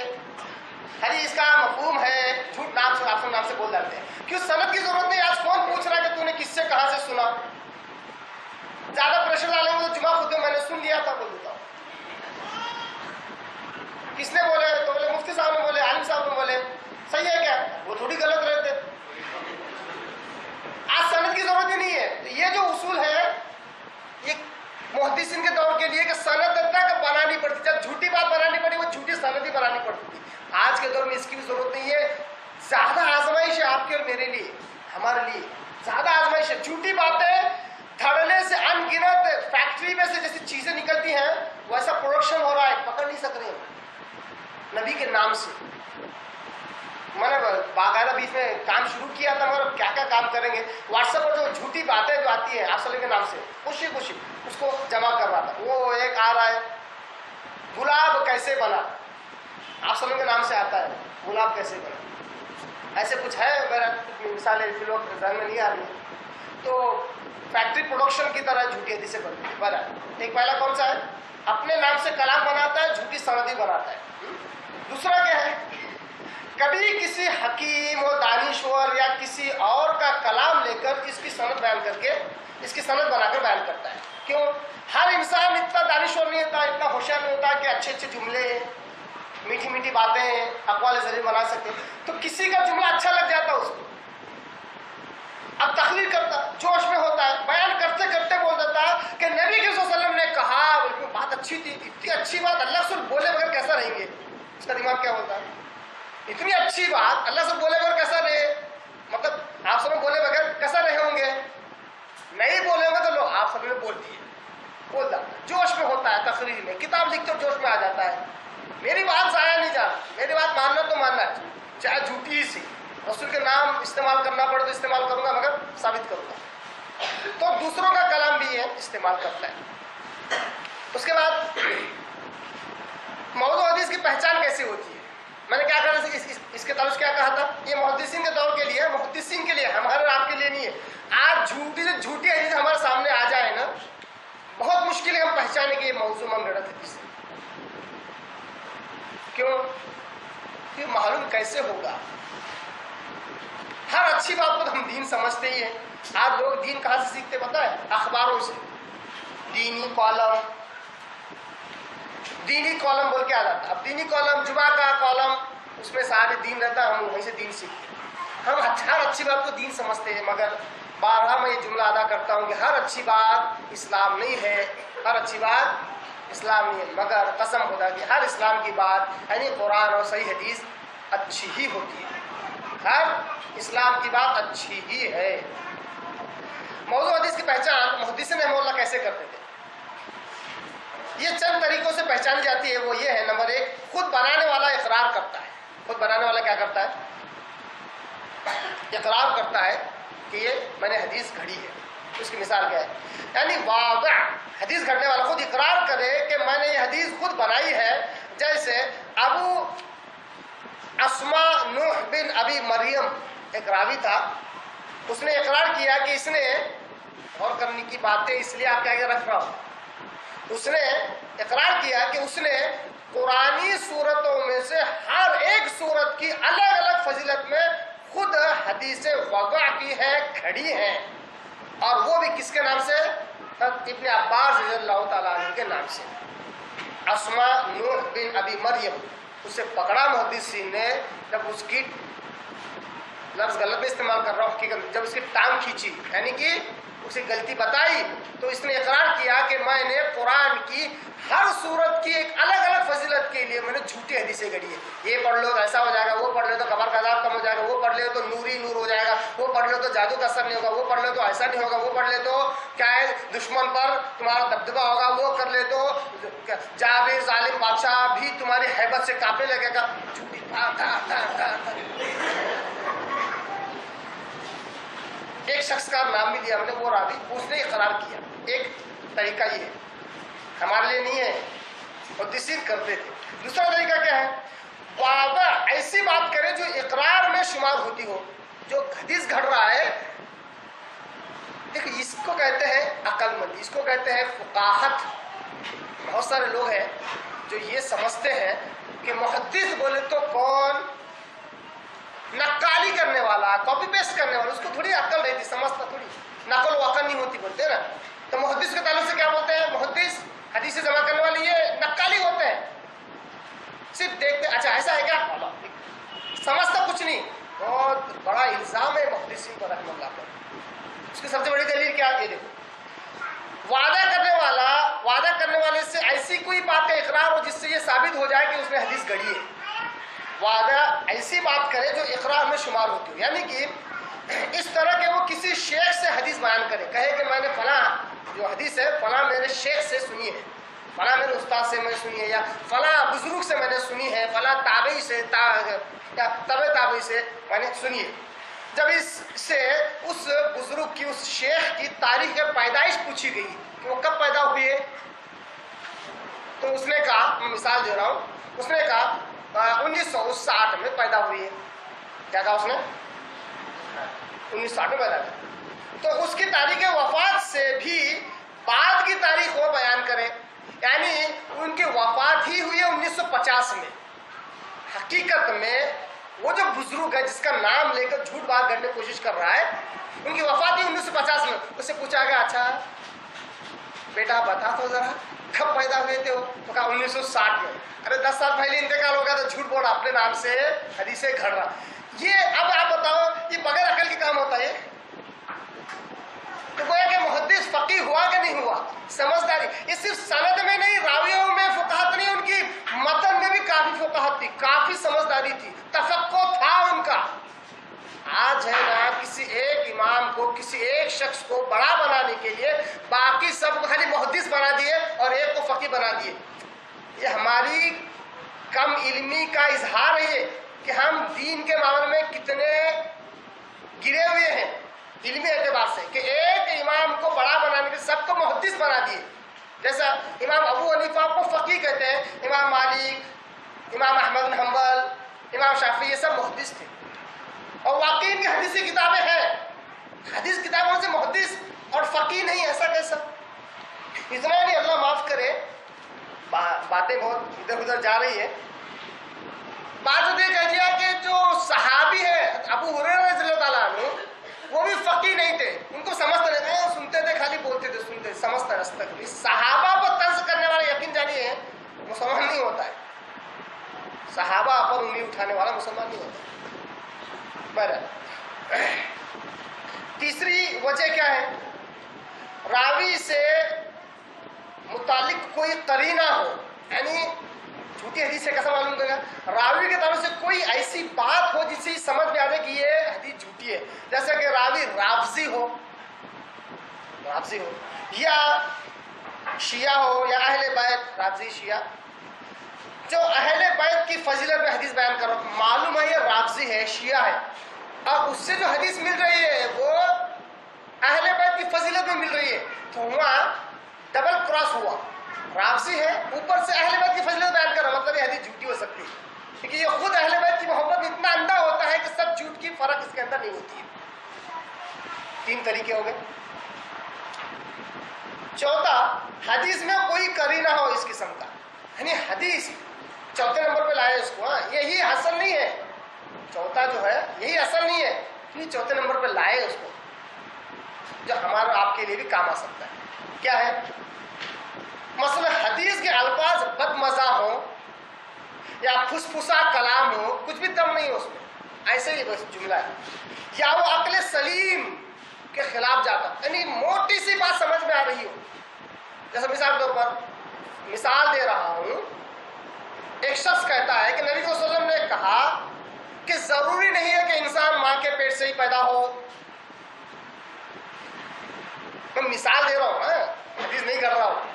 حدیث کا مفہوم ہے، جھوٹ نام سے آپ نام سے بول جاتے ہیں، کیوں سند کی ضرورت نہیں۔ آج کون پوچھ رہا ہے کہ تو نے کس سے کہاں سے سنا؟ زیادہ پریشر ڈالیں گے تو جمعہ خود میں نے سن لیا تھا بول دیتا ہوں، کس نے بولے تو بولے مفتی صاحب نے بولے، عالم صاحب نے بولے، صحیح ہے کیا؟ وہ تھوڑی غلط رہتے۔ آج سند کی ضرورت ہی نہیں ہے۔ یہ جو اصول ہے یہ محدثین کے دور کے لیے کہ سند تک بنانی پڑتی، جب جھوٹی بات بنانی پڑی وہ جھوٹی سند ہی بنانی پڑتی تھی۔ آج کے دور میں اس کی بھی ضرورت نہیں ہے۔ زیادہ آزمائش ہے آپ کے اور میرے لیے، ہمارے لیے زیادہ آزمائش ہے۔ جھوٹی باتیں دھڑلے سے ان گنت فیکٹری میں سے جیسی چیزیں نکلتی ہیں ویسا پروڈکشن ہو رہا ہے، پکڑ نہیں سک رہے ہیں نبی کے نام سے۔ میں نے باقاعدہ بیچ میں کام شروع کیا تھا مگر کیا کیا کام کریں گے، واٹس ایپ پر جو جھوٹی باتیں جو آتی ہیں آپ صلی کے نام سے خوشی خوشی اس کو جمع کر رہا تھا۔ وہ ایک آ رہا ہے گلاب کیسے بنا، آپ صلی کے نام سے آتا ہے گلاب کیسے بنا، ایسے کچھ ہے میرا مثالیں فی الوقت ذہن میں نہیں آ رہی۔ تو فیکٹری پروڈکشن کی طرح جھوٹی حدیثیں بنتی ہے۔ بنا ایک پہلا کون سا ہے، اپنے نام سے کلام بناتا ہے، جھوٹی سندی بناتا ہے۔ دوسرا کیا ہے، کبھی کسی حکیم و دانشور یا کسی اور کا کلام لے کر اس کی سند بیان کر کے اس کی سند بنا کر بیان کرتا ہے۔ کیوں؟ ہر انسان اتنا دانشور نہیں ہوتا، اتنا ہوشیار نہیں ہوتا کہ اچھے اچھے جملے میٹھی میٹھی باتیں اقوال ذریعے بنا سکتے، تو کسی کا جملہ اچھا لگ جاتا اس کو، اب تقریر کرتا جوش میں ہوتا ہے، بیان کرتے کرتے بول دیتا ہے کہ نبی صلی اللہ علیہ وسلم نے کہا، بلکہ بات اچھی تھی، اتنی اچھی بات اللہ سے بولے بغیر کیسا رہیں گے؟ اس کا دماغ کیا ہوتا ہے؟ اتنی اچھی بات اللہ سے بولے بغیر کیسا رہے، مطلب آپ سب بولے بغیر کیسا رہے ہوں گے؟ نہیں بولے ہوگا تو لوگ آپ سب نے بول دیے، بول جاتا ہے، جوش میں ہوتا ہے، تقریر میں کتاب لکھتے ہو جوش میں آ جاتا ہے، میری بات ضائع نہیں جانا، میری بات ماننا تو ماننا چاہے جھوٹی ہی سی، رسول کے نام استعمال کرنا پڑے تو استعمال کروں گا مگر ثابت کروں گا، تو دوسروں کا کلام بھی ہے استعمال کرتا ہے۔ اس کے بعد موضوع حدیث کی پہچان کیسے ہوتی ہے؟ میں نے کیا کہا اس کے تعلق کیا کہا تھا، یہ محدثین کے دور کے لیے، محدثین کے لیے، ہمارے آپ کے لیے نہیں ہے۔ آج جھوٹی سے جھوٹی حدیث ہمارے سامنے آ جائے نا، بہت مشکل ہے ہم پہچانے کہ یہ موضوع من گڑت حدیث ہے۔ کیوں؟ یہ معلوم کیسے ہوگا؟ ہر اچھی بات کو تو ہم دین سمجھتے ہی ہیں۔ آج لوگ دین کہاں سے سیکھتے پتہ ہے؟ اخباروں سے، دینی کالم بول کے آ جاتا ہے۔ اب دینی کالم، جمعہ کا کالم، اس میں سارے دین رہتا ہے، ہم وہیں سے دین سیکھتے ہیں۔ ہم ہر اچھی بات کو دین سمجھتے ہیں، مگر بارہا میں یہ جملہ ادا کرتا ہوں کہ ہر اچھی بات اسلام نہیں ہے، ہر اچھی بات اسلام نہیں ہے، مگر قسم خدا کی ہر اسلام کی بات یعنی قرآن اور صحیح حدیث اچھی ہی ہوتی ہے، ہر اسلام کی بات اچھی ہی ہے۔ موضوع حدیث کی پہچان محدثین رحمہ اللہ کیسے کرتے تھے؟ یہ چند طریقوں سے پہچانی جاتی ہے، وہ یہ ہے، نمبر ایک، خود بنانے والا اقرار کرتا ہے۔ خود بنانے والا کیا کرتا ہے؟ اقرار کرتا ہے کہ یہ میں نے حدیث گھڑی ہے۔ اس کی مثال کیا ہے؟ یعنی واضح حدیث گھڑنے والا خود اقرار کرے کہ میں نے یہ حدیث خود بنائی ہے۔ جیسے ابو اسما نوح بن ابی مریم ایک راوی تھا، اس نے اقرار کیا کہ اس نے غور کرنے کی باتیں اس لیے آپ کے آگے رکھ رہا ہوں، اس نے اقرار کیا کہ اس نے قرآنی صورتوں میں سے ہر ایک صورت کی الگ الگ فضیلت میں خود حدیث وضع کی ہے، کھڑی ہیں، اور وہ بھی کس کے نام سے؟ ابن عباس رضی اللہ تعالیٰ عنہ کے نام سے۔ اسما نوح بن ابی مریم، اسے پکڑا محدثین نے، جب اس کی لفظ غلط میں استعمال کر رہا ہوں، جب اس کی ٹانگ کھینچی، یعنی کہ اسے غلطی بتائی تو اس نے اقرار کیا کہ میں نے قرآن کی ہر صورت کی ایک الگ الگ فضیلت کے لیے میں نے جھوٹی حدیثیں گھڑی ہے. یہ پڑھ لو تو ایسا ہو جائے گا, وہ پڑھ لو تو قبر کا عذاب کم ہو جائے گا, وہ پڑھ لو تو نوری نور ہو جائے گا, وہ پڑھ لو تو جادو کا اثر نہیں ہوگا, وہ پڑھ لو تو ایسا نہیں ہوگا, وہ پڑھ لے تو کیا ہے دشمن پر تمہارا دبدبہ ہوگا, وہ کر لے تو جابر ظالم بادشاہ بھی تمہاری ہیبت سے کانپنے لگے گا. جھوٹی ایک شخص کا نام بھی دیا ہم نے, وہ راوی, اس نے اقرار کیا. ایک طریقہ یہ ہے, ہمارے لیے نہیں ہے, محدثین کرتے تھے. دوسرا طریقہ کیا ہے, وعدہ ایسی بات کرے جو اقرار میں شمار ہوتی ہو. جو حدیث گھڑ رہا ہے, دیکھو اس کو کہتے ہیں عقل مندی, اس کو کہتے ہیں فقاہت. بہت سارے لوگ ہیں جو یہ سمجھتے ہیں کہ محدث بولے تو کون, نقالی کرنے والا, کاپی پیسٹ کرنے والا, اس کو تھوڑی عقل رہتی, سمجھتا تھوڑی, نقل و عقل نہیں ہوتی بولتے نا. تو محدث کے تعلق سے کیا بولتے ہیں, محدث حدیث جمع کرنے والے یہ نقالی ہوتے ہیں, صرف دیکھتے اچھا ایسا ہے کیا, سمجھتا کچھ نہیں. بہت بڑا الزام ہے محدثین پر رحمۃ اللہ پر. اس کی سب سے بڑی دلیل کیا ہے, دیکھو وعدہ کرنے والے سے ایسی کوئی بات کا اقرار ہو جس سے یہ ثابت ہو جائے کہ اس نے حدیث گھڑی ہے. وعدہ ایسی بات کرے جو اقرار میں شمار ہوتی ہو, یعنی کہ اس طرح کہ وہ کسی شیخ سے حدیث بیان کرے, کہے کہ میں نے فلاں جو حدیث ہے فلاں میرے شیخ سے سنی ہے, فلاں میرے استاد سے میں سنی ہے, یا فلاں بزرگ سے میں نے سنی ہے, فلاں تابعی سے یا تبع تابعی سے میں نے سنی ہے. جب اس سے اس بزرگ کی, اس شیخ کی تاریخ پیدائش پوچھی گئی کہ وہ کب پیدا ہوئی ہے, تو اس نے کہا, میں مثال دے رہا ہوں, اس نے کہا 1960 میں پیدا ہوئی ہے. کیا کہا اس نے, 1960 میں پیدا ہوئی. تو اس کی تاریخ وفات سے بھی بعد کی تاریخ وہ بیان کرے, یعنی ان کی وفات ہی ہوئی ہے 1950 میں. حقیقت میں وہ جو بزرگ ہے جس کا نام لے کر جھوٹ بات کرنے کی کوشش کر رہا ہے, ان کی وفات ہی 1950 میں. اس سے پوچھا گیا اچھا بیٹا بتا تو ذرا کب پیدا ہوئے تھے, وہ تو کہا 1960 میں. ارے 10 سال پہلے انتقال ہو گیا تو جھوٹ بول اپنے نام سے حدیثیں گھڑ رہا. یہ اب آپ بتاؤ یہ بغیر عقل کے کام ہوتا ہے. تو گویا کہ محدث فقیہ ہوا کہ نہیں ہوا, سمجھداری. یہ صرف سند میں نہیں, راویوں میں فقاہت نہیں, ان کی متن میں بھی کافی فقاہت تھی, کافی سمجھداری تھی, تفقہ تھا ان کا. آج ہے نا کسی ایک امام کو, کسی ایک شخص کو بڑا بنانے کے لیے باقی سب کو خالی محدث بنا دیے اور ایک کو فقیہ بنا دیے. یہ ہماری کم علمی کا اظہار ہے کہ ہم دین کے معاملے میں کتنے گرے ہوئے ہیں علمی اعتبار سے, کہ ایک امام کو بڑا بنانے کے سب کو محدث بنا دیے. جیسا امام ابو حنیفہ کو فقیہ کہتے ہیں, امام مالک, امام احمد بن حنبل, امام شافعی, یہ سب محدث تھے. اور واقعی ان کی حدیثی کتابیں ہیں, حدیث کتابوں سے محدث اور فقیہ نہیں, ایسا کیسا. اتنا نہیں, اللہ معاف کرے, باتیں بہت ادھر ادھر جا رہی ہے. بعض نے کہہ دیا کہ جو صحابی ہے ابو ہریرہ رضی اللہ تعالیٰ عنہ, وہ بھی فقیہ نہیں تھے, ان کو سمجھتے رہتے ہیں, سنتے تھے, خالی بولتے تھے, سنتے, سمجھتا رستا کبھی. صحابہ پر طنز کرنے والا یقین جانیے مسلمان نہیں ہوتا ہے, صحابہ پر انگلی اٹھانے والا مسلمان نہیں ہوتا. تیسری وجہ کیا ہے, راوی سے متعلق کوئی قرینہ ہو, یعنی جھوٹی حدیث سے کیسا معلوم کرے گا, راوی کے تعلق سے کوئی ایسی بات ہو جس سے سمجھ میں آ جائے کہ یہ حدیث جھوٹی ہے. جیسا کہ راوی رافضی ہو یا شیعہ ہو یا اہل بیت, رافضی شیعہ جو اہل بیت کی فضیلت میں حدیث بیان کرو, معلوم ہے یہ رافضی ہے, شیعہ ہے, اور اس سے جو حدیث مل رہی ہے وہ اہل بیت کی فضیلت میں مل رہی ہے, تو وہاں ڈبل کراس ہوا. رافضی ہے, اوپر سے اہل بیت کی فضیلت بیان کر رہا, مطلب یہ حدیث جھوٹی ہو سکتی ہے, کیونکہ یہ خود اہل بیت کی محبت میں اتنا اندھا ہوتا ہے کہ سب جھوٹ کی فرق اس کے اندر نہیں ہوتی ہے. 3 طریقے ہو گئے. چوتھا, حدیث میں کوئی قرینہ ہو اس قسم کا, یعنی حدیث چوتھے نمبر پہ لائے اس کو, یہی اصل نہیں ہے, چوتھا جو ہے یہی اصل نہیں ہے, یہ چوتھے نمبر پہ لائے اس کو, جو ہمارا آپ کے لیے بھی کام آ سکتا ہے. کیا ہے, مثلا حدیث کے الفاظ بد مزہ ہو یا پھسپھسا کلام ہو, کچھ بھی دم نہیں ہو اس میں, ایسے ہی بس جملہ ہے, یا وہ عقل سلیم کے خلاف جاتا ہوں، یعنی موٹی سی بات سمجھ میں آ رہی ہو، جیسے مثال کے طور پر مثال دے رہا ہوں، ایک شخص کہتا ہے کہ نبی صلی اللہ علیہ وسلم نے کہا کہ ضروری نہیں ہے کہ انسان ماں کے پیٹ سے ہی پیدا ہو. میں مثال دے رہا ہوں نا، حدیث نہیں کر رہا ہوں.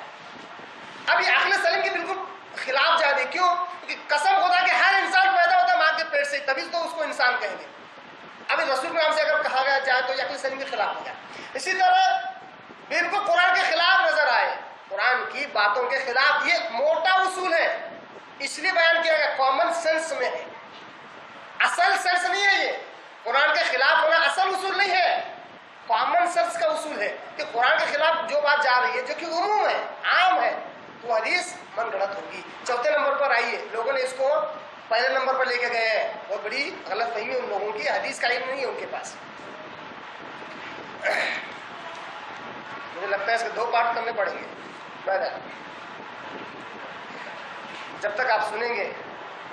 اب یہ عقل سلیم کی بالکل خلاف جا رہی. کیوں؟ کیونکہ قسم خدا کہ ہر انسان پیدا ہوتا ہے ماں کے پیٹ سے، تبھی تو اس کو انسان کہیں گے. ابھی رسول کے نام سے اگر کہا گیا جائے تو یہ عقل سلیم کے خلاف ہو جائے. اسی طرح بالکل قرآن کے خلاف نظر آئے، قرآن کی باتوں کے خلاف، یہ موٹا اصول ہے اس لیے بیان کیا گیا، کامن سینس میں ہے، اصل سینس نہیں ہے. یہ قرآن کے خلاف ہونا اصل اصول نہیں ہے، کامن سینس کا اصول ہے کہ قرآن کے خلاف جو بات جا رہی ہے جو کہ عموم ہے، عام ہے، وہ حدیث من گڑت ہوگی. چوتھے نمبر پر آئیے، لوگوں نے اس کو پہلے نمبر پر لے کے گئے ہیں، بہت بڑی غلط فہمی ان لوگوں کی، حدیث کا علم نہیں ہے ان کے پاس. مجھے لگتا ہے اس کے 2 پارٹ کرنے پڑیں گے بہرحال، جب تک آپ سنیں گے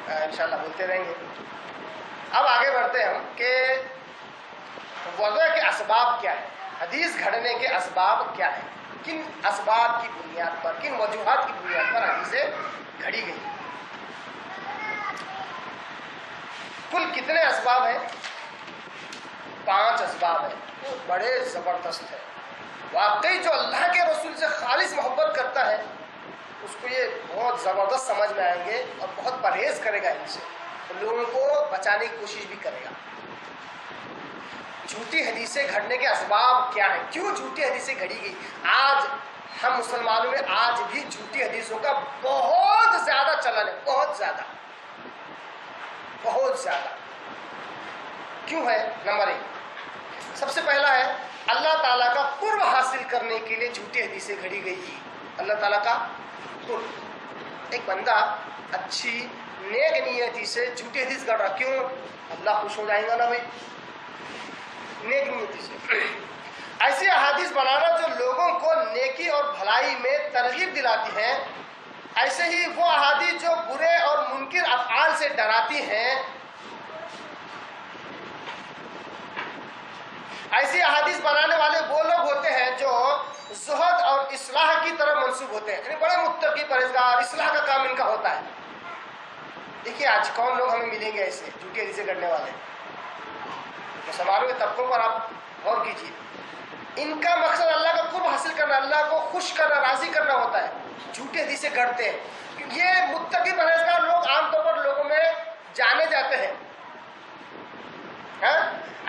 انشاءاللہ بولتے رہیں گے. اب آگے بڑھتے ہیں ہم کہ وضع کے اسباب کیا ہے، حدیث گھڑنے کے اسباب کیا ہے، کن اسباب کی بنیاد پر، کن وجوہات کی بنیاد پر حدیثیں گھڑی گئی. کل کتنے اسباب ہیں؟ 5 اسباب ہیں. وہ بڑے زبردست ہیں. واقعی جو اللہ کے رسول سے خالص محبت کرتا ہے اس کو یہ بہت زبردست سمجھ میں آئیں گے اور بہت پرہیز کرے گا ان سے، لوگوں کو بچانے کی کوشش بھی کرے گا. جھوٹی حدیثیں گھڑنے کے اسباب کیا ہیں، کیوں جھوٹی حدیثیں گھڑی گئی. آج ہم مسلمانوں میں آج بھی جھوٹی حدیثوں کا بہت زیادہ چلن ہے، بہت زیادہ، بہت زیادہ. کیوں ہے؟ نمبر 1 سب سے پہلا ہے اللہ تعالیٰ کا قرب حاصل کرنے کے لیے جھوٹی حدیثیں گھڑی گئی. اللہ تعالیٰ کا قرب. ایک بندہ اچھی نیک نیتی سے جھوٹی حدیث گھڑ رہا، کیوں؟ اللہ خوش ہو جائے گا نا بھائی، نیک نیتی سے. ایسی احادیث بنانا جو لوگوں کو نیکی اور بھلائی میں ترغیب دلاتی ہیں. ایسے ہی وہ احادیث جو برے اور منکر افعال سے ڈراتی ہیں. ایسی احادیث بنانے والے وہ لوگ ہوتے ہیں جو زہد اور اصلاح کی طرف منسوب ہوتے ہیں، یعنی بڑے متقی پرہیزگار، اصلاح کا کام ان کا ہوتا ہے. دیکھیے آج کون لوگ ہمیں ملیں گے ایسے جھوٹی حدیثیں کرنے والے؟ مسلمانوں کے طبقوں پر آپ غور کیجیے. ان کا مقصد اللہ کا قرب حاصل کرنا، اللہ کو خوش کرنا، راضی کرنا ہوتا ہے. جھوٹی حدیثیں گھڑتے ہیں. یہ متقی پرہیزگار لوگ عام طور پر لوگوں میں جانے جاتے ہیں.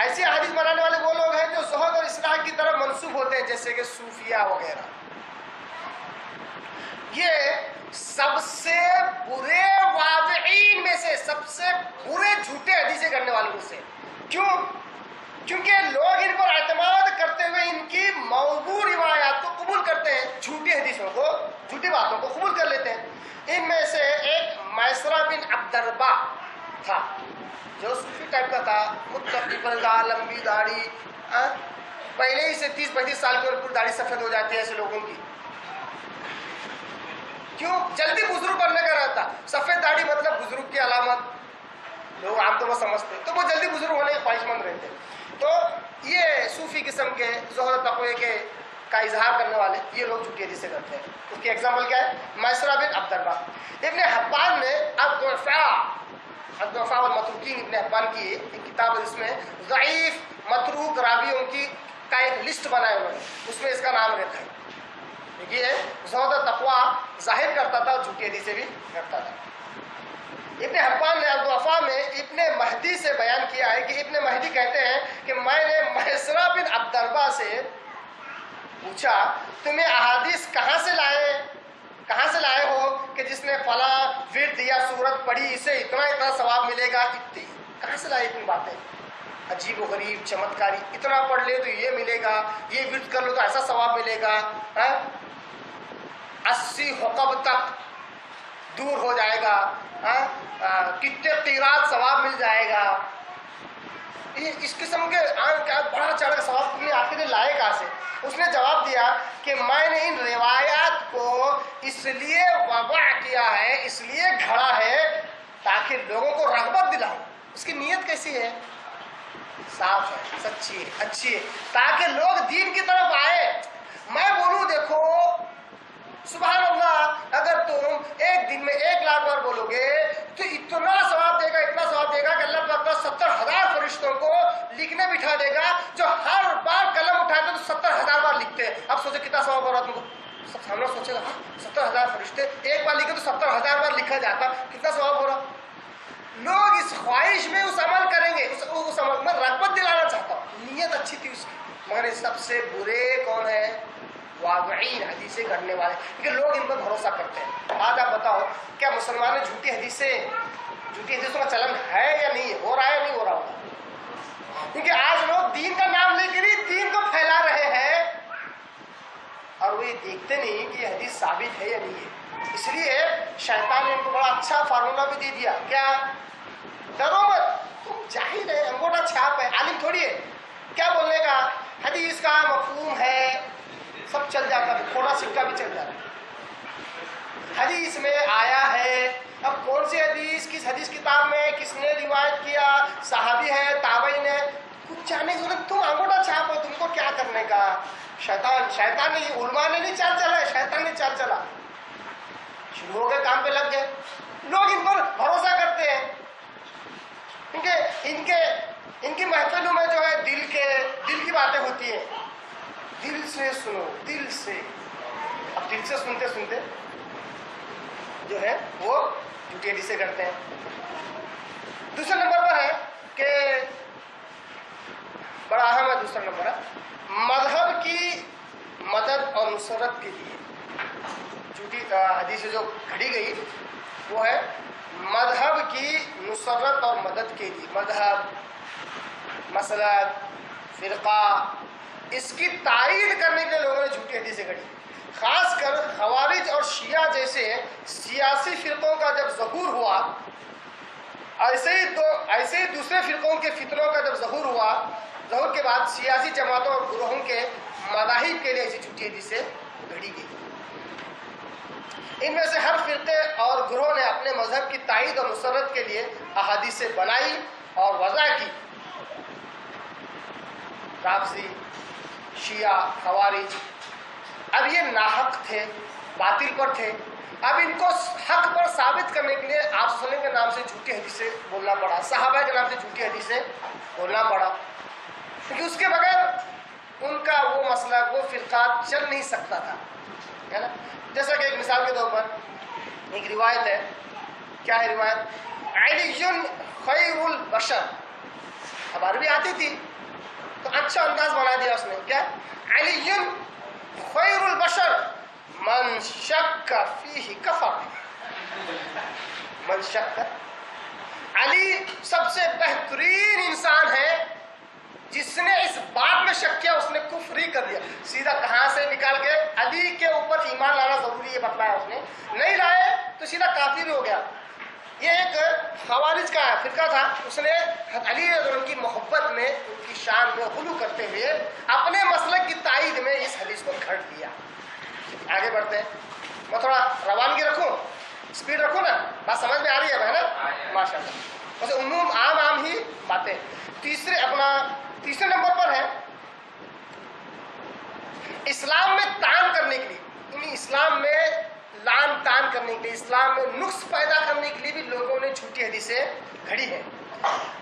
ایسی حدیث بنانے والے وہ لوگ ہیں جو زہد اور اصلاح کی طرف منسوب ہوتے ہیں، جیسے کہ صوفیہ وغیرہ. یہ سب سے برے واضعین میں سے، سب سے برے جھوٹے حدیثیں کرنے والوں میں سے. کیوں؟ کیونکہ لوگ ان پر اعتماد کرتے ہوئے ان کی موضوع روایات کو قبول کرتے ہیں، جھوٹی حدیثوں کو، جھوٹی باتوں کو قبول کر لیتے ہیں. ان میں سے ایک میسرہ بن عبدالربا تھا جو صوفی ٹائپ کا تھا، متقی پرہیزگار، لمبی داڑھی، پہلے ہی سے 30-35 سال کی عمر پر داڑھی سفید ہو جاتی ہے ایسے لوگوں کی. کیوں؟ جلدی بزرگ بننے کا رہتا. سفید داڑھی مطلب بزرگ کی علامت لوگ عام طور پر سمجھتے ہیں، تو وہ جلدی بزرگ ہونے کے خواہش مند رہتے. تو یہ صوفی قسم کے زہد تقوی کے کا اظہار کرنے والے یہ لوگ جھوٹی حدیثیں کرتے ہیں. اس کی ایگزامپل کیا ہے؟ میسرہ بن عبدالربا. ابن حبان نے الضعفاء والمتروکین، ابن حبان کی ایک کتاب ہے، اس میں ضعیف متروک راویوں کی کا ایک لسٹ بنائے انہوں نے، اس میں اس کا نام رکھا ہے. یہ زہد و تقویٰ ظاہر کرتا تھا، جھوٹی حدیثیں بھی کرتا تھا. ابن حبان نے الضعفاء میں ابن مہدی سے بیان کیا ہے کہ ابن مہدی کہتے ہیں کہ میں نے میسرہ بن عبدالربا سے پوچھا تمہیں احادیث کہاں سے لائے ہو کہ جس نے فلاں ورد یا سورت پڑھی اسے اتنا ثواب ملے گا. کہاں سے لائے اتنی باتیں؟ عجیب و غریب چمتکاری، اتنا پڑھ لے تو یہ ملے گا، یہ ورد کر لو تو ایسا ثواب ملے گا، 80 حقب تک دور ہو جائے گا، کتنے قیرات ثواب مل جائے گا. اس قسم کے بڑا چڑھا ثواب تم نے آخر لائے کہاں سے؟ اس نے جواب دیا کہ میں نے ان روایات کو اس لیے وضع کیا ہے، اس لیے گھڑا ہے تاکہ لوگوں کو رغبت دلاؤں. اس کی نیت کیسی ہے؟ صاف ہے، سچی ہے، اچھی ہے، تاکہ لوگ دین کی طرف آئے۔ میں بولوں دیکھو سبحان اللہ، اگر تم ایک دن میں 1,00,000 بار بولو گے تو اتنا ثواب دے گا، اتنا ثواب دے گا کہ اللہ تعالیٰ 70,000 فرشتوں کو لکھنے بٹھا دے گا، جو ہر بار قلم اٹھاتے تو 70,000 بار لکھتے ہیں۔ اب سوچے کتنا ثواب ہو رہا تم کو، سامنے سوچے گا 70,000 فرشتے ایک بار لکھے تو 70,000 بار لکھا جاتا، کتنا ثواب ہو رہا۔ لوگ اس خواہش میں اس عمل کریں گے، اس عمل میں رغبت دلانا چاہتا ہوں، نیت اچھی تھی اس کی، مگر سب سے برے کون ہے؟ واقعین، حدیثیں گھڑنے والے، کیونکہ لوگ ان پر بھروسہ کرتے ہیں۔ آج آپ بتاؤ کیا مسلمان میں جھوٹی حدیثوں کا چلن ہے یا نہیں ہے؟ ہو رہا ہے یا نہیں ہو رہا ہوگا؟ کیونکہ آج لوگ دین کا نام لے کر ہی دین کو پھیلا رہے ہیں، اور وہ یہ دیکھتے نہیں کہ یہ حدیث ثابت ہے یا نہیں ہے۔ اس لیے شیطان نے ان کو بڑا اچھا فارمولا بھی دے دیا، کیا؟ ڈرو مت، تم جاہل ہے، انگوٹھا چھاپ ہے، عالم تھوڑی ہے، کیا بولنے کا؟ حدیث کا مفہوم ہے، سب چل جاتا ہے، تھوڑا سکہ بھی چل جاتا ہے۔ حدیث میں آیا ہے، اب کون سی حدیث، کس حدیث کتاب میں، کس نے روایت کیا، صحابی ہے، تابعین ہے، کچھ جاننے کی ضرورت، تم انگوٹھا چھاپ ہو، تم کو کیا کرنے کا؟ شیطان نے، علماء نے نہیں چال چلا ہے، شیطان نے چال چلا، شروع ہو گئے، کام پہ لگ گئے، لوگ ان پر بھروسہ کرتے ہیں، کیونکہ ان کی محفلوں میں جو ہے دل کی باتیں ہوتی ہیں، دل سے سنو، دل سے، اب دل سے سنتے سنتے جو ہے وہ جھوٹی حدیثیں کرتے ہیں۔ دوسرے نمبر پر ہے کہ بڑا اہم ہے، دوسرا نمبر ہے مذہب کی مدد اور نصرت کے لیے جھوٹی حدیث جو گھڑی گئی وہ ہے مذہب کی نصرت اور مدد کے لیے۔ مذہب، مسلک، فرقہ، اس کی تائید کرنے کے لیے لوگوں نے جھوٹی حدیثیں گھڑی، خاص کر خوارج اور شیعہ جیسے سیاسی فرقوں کا جب ظہور ہوا، ایسے ہی دوسرے فرقوں کے فتنوں کا جب ظہور ہوا، ظہور کے بعد سیاسی جماعتوں اور گروہوں کے مذاہب کے لیے ایسی جھوٹی حدیثیں گھڑی گئی۔ ان میں سے ہر فرقے اور گروہ نے اپنے مذہب کی تائید اور نصرت کے لیے احادیثیں بنائی اور وضع کی۔ رافضی، شیعہ، خوارج، اب یہ ناحق تھے، باطل پر تھے، اب ان کو حق پر ثابت کرنے کے لیے آپ صلی اللہ علیہ وسلم کے نام سے جھوٹی حدیثیں بولنا پڑا، صحابہ کے نام سے جھوٹی حدیثیں بولنا پڑا، کیونکہ اس کے بغیر ان کا وہ مسئلہ، وہ فرقہ چل نہیں سکتا تھا، ہے نا؟ جیسا کہ ایک مثال کے طور پر ایک روایت ہے، کیا ہے روایت؟ علی خیر البشر، اب عربی آتی تھی تو اچھا انداز بنا دیا اس نے، کیا؟ علی خیر البشر من شک فیہ کفر، من شک، علی سب سے بہترین انسان ہے، جس نے اس بات میں شک کیا اس نے کفر ہی کر دیا۔ سیدھا کہاں سے نکال کے علی کے اوپر ایمان لانا ضروری ہے بتلایا اس نے، نہیں لائے تو سیدھا کافر ہو گیا۔ یہ ایک خوارج کا فرقہ تھا، اس نے علی رضی اللہ عنہ کی محبت میں، ان کی شان میں غلو کرتے ہوئے اپنے مسلک کی تائید میں اس حدیث کو گھڑ دیا۔ آگے بڑھتے ہیں، میں تھوڑا روانگی رکھوں، اسپیڈ رکھوں نا، بات سمجھ میں آ رہی ہے نا؟ ماشاء اللہ، بس عموم عام ہی باتیں۔ تیسرے نمبر پر ہے اسلام میں تان کرنے کے لیے، یعنی اسلام میں لان تان کرنے کے لیے، اسلام میں نقص پیدا کرنے کے لیے بھی لوگوں نے جھوٹی حدیثیں گھڑی ہیں۔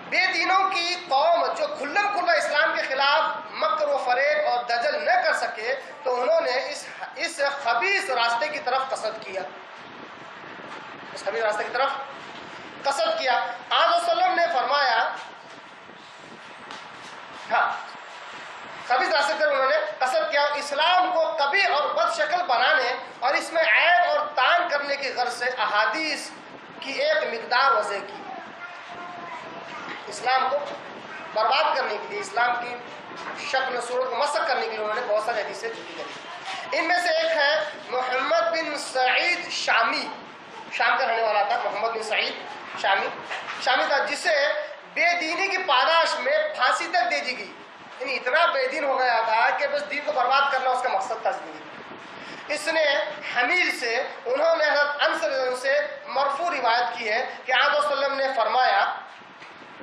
بے دینوں کی قوم جو کھلم کھلا اسلام کے خلاف مکر و فریب اور دجل نہ کر سکے تو انہوں نے اس خبیث راستے کی طرف قصد کیا، اس خبیث راستے کی طرف قصد کیا۔ آج وسلم نے فرمایا، ہاں، خبیث راستے پر انہوں نے قصد کیا، اسلام کو کبھی اور بد شکل بنانے اور اس میں عیب اور تان کرنے کی غرض سے احادیث کی ایک مقدار وضع کی، اسلام کو برباد کرنے کے لیے، اسلام کی شکل و صورت کو مسخ کرنے کے لیے انہوں نے بہت ساری حدیثیں جھوٹی کری۔ ان میں سے ایک ہے محمد بن سعید شامی، شام کا رہنے والا تھا، محمد بن سعید شامی تھا، جسے بے دینی کی پاداش میں پھانسی تک دے دی گئی، یعنی اتنا بے دین ہو گیا تھا کہ بس دین کو برباد کرنا اس کا مقصد تھا زندگی۔ اس نے حمیل سے، انہوں نے حضرت انس رضی اللہ عنہ سے مرفوع روایت کی ہے کہ آپ صلی اللہ علیہ وسلم نے فرمایا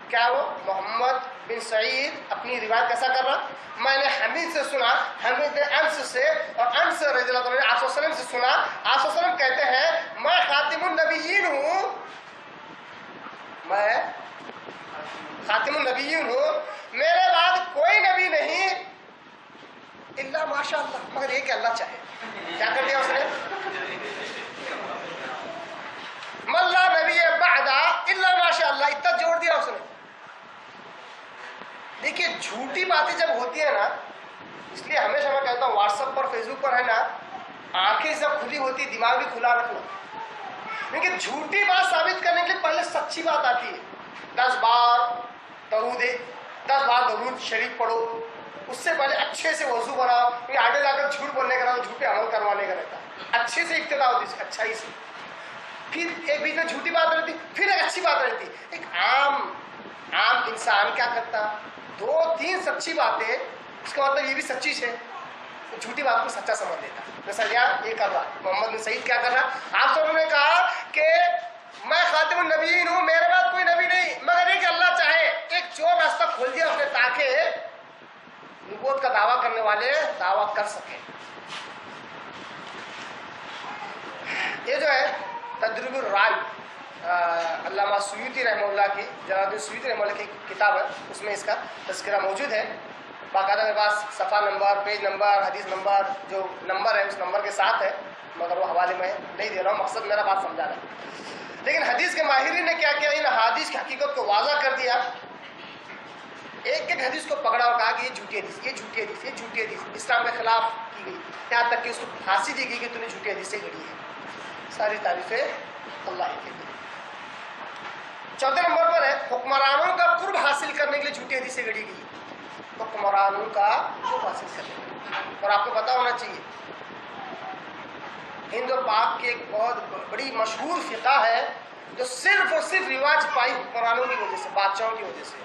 کیا وہ محمد بن سعید اپنی روایت کیسا کر رہا؟ میں نے حمید سے سنا، حمید نے انس سے، اور انس رضی اللہ عنہ نے آپ صلی اللہ علیہ وسلم سے سنا، آپ صلی اللہ علیہ وسلم کہتے ہیں میں خاتم النبیین ہوں، میں خاتم النبیین ہوں، میرے بعد کوئی نبی نہیں الا ماشاء اللہ، مگر یہ کہ اللہ چاہے۔ کیا کر دیا اس نے؟ من لا نبی بعد الا ماشاء اللہ، اتنا جوڑ دیا اس نے۔ دیکھیے جھوٹی باتیں جب ہوتی ہیں نا، اس لیے ہمیشہ میں کہتا ہوں واٹس ایپ پر فیس بک پر ہے نا، آنکھیں سب کھلی ہوتی، دماغ بھی کھلا رکھنا، لیکن جھوٹی بات ثابت کرنے کے لیے پہلے سچی بات آتی ہے۔ 10 بار درود شریف پڑھو، اس سے پہلے اچھے سے وضو بناؤ، کیونکہ آگے جا کر جھوٹ بولنے کا رہتا، جھوٹ پہ عمل کروانے کا رہتا، اچھے سے ابتدا ہوتی ہے، اچھائی سے، پھر ایک بیچ میں جھوٹی بات رہتی، پھر ایک اچھی بات رہتی۔ ایک عام انسان کیا کرتا؟ 2-3 سچی باتیں، اس کا مطلب یہ بھی سچی ہے، جھوٹی بات کو سچا سمجھ لیتا۔ جیسا یہ کر رہا محمد بن سعید کیا کر رہا؟ آپ سب نے کہا کہ میں خاتم النبیین ہوں، میرے بعد کوئی نبی نہیں مگر یہ کہ اللہ چاہے۔ ایک چور راستہ کھول دیا اس نے تاکہ نبوت کا دعویٰ کرنے والے دعویٰ کر سکیں۔ یہ جو ہے تدریب الرائے، علامہ سیوطی رحمہ اللہ کی، جلال الدین سیوطی رحمہ اللہ کی کتاب ہے، اس میں اس کا تذکرہ موجود ہے، باقاعدہ میرے پاس صفحہ نمبر، پیج نمبر، حدیث نمبر، جو نمبر ہے اس نمبر کے ساتھ ہے، مگر وہ حوالے میں نہیں دے رہا ہوں، مقصد میرا بات سمجھانا ہے۔ لیکن حدیث کے ماہرین نے کیا کیا؟ ان حدیث کی حقیقت کو واضح کر دیا، ایک ایک حدیث کو پکڑا اور کہا کہ یہ جھوٹی حدیث، یہ جھوٹی حدیث، یہ جھوٹی حدیث، اسلام کے خلاف کی گئی، یہاں تک کہ اس کو پھانسی دی گئی کہ تو نے جھوٹی حدیث سے گھڑی ہے۔ ساری تعریفیں اللہ کے لیے۔ چوتھے نمبر پر ہے حکمرانوں کا قرب حاصل کرنے کے لیے جھوٹی حدیث سے گھڑی گئی، حکمرانوں کا قرب حاصل کرنے کے لیے۔ اور آپ کو پتا ہونا چاہیے ہند و پاک کی ایک بہت بڑی مشہور فقہ ہے جو صرف اور صرف رواج پائی حکمرانوں کی وجہ سے، بادشاہوں کی وجہ سے،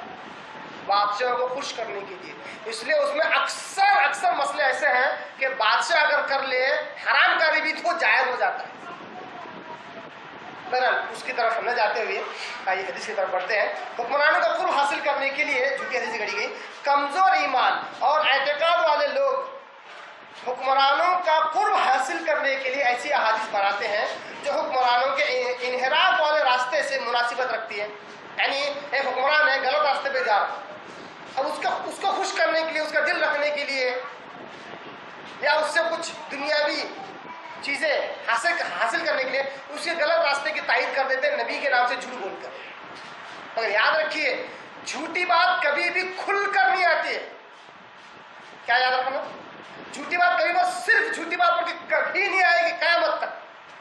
بادشاہوں کو خوش کرنے کے لیے۔ اس لیے اس میں اکثر مسئلے ایسے ہیں کہ بادشاہ اگر کر لے حرام کاری بھی تو جائز ہو جاتا ہے۔ بہرحال اس کی طرف نہ جاتے ہوئے آئیے حدیث کی طرف بڑھتے ہیں۔ حکمرانوں کا قرب حاصل کرنے کے لیے جھوٹی حدیث گھڑی گئی۔ کمزور ایمان اور اعتقاد والے لوگ حکمرانوں کا قرب حاصل کرنے کے لیے ایسی احادیث بناتے ہیں جو حکمرانوں کے انحراف والے راستے سے مناسبت رکھتی ہے۔ یعنی ایک حکمران ہے غلط راستے پہ جا رہا، اب اس کو خوش کرنے کے لیے، اس کا دل رکھنے کے لیے، یا اس سے کچھ دنیاوی چیزیں حاصل کرنے کے لیے اس کے غلط راستے کی تائید کر دیتے ہیں نبی کے نام سے جھوٹ بول کر۔ مگر یاد رکھیے جھوٹی بات کبھی بھی کھل کر نہیں آتی ہے۔ کیا یاد رکھنا؟ جھوٹی بات کبھی بس صرف جھوٹی بات بول کے کبھی نہیں آئے گی قیامت تک،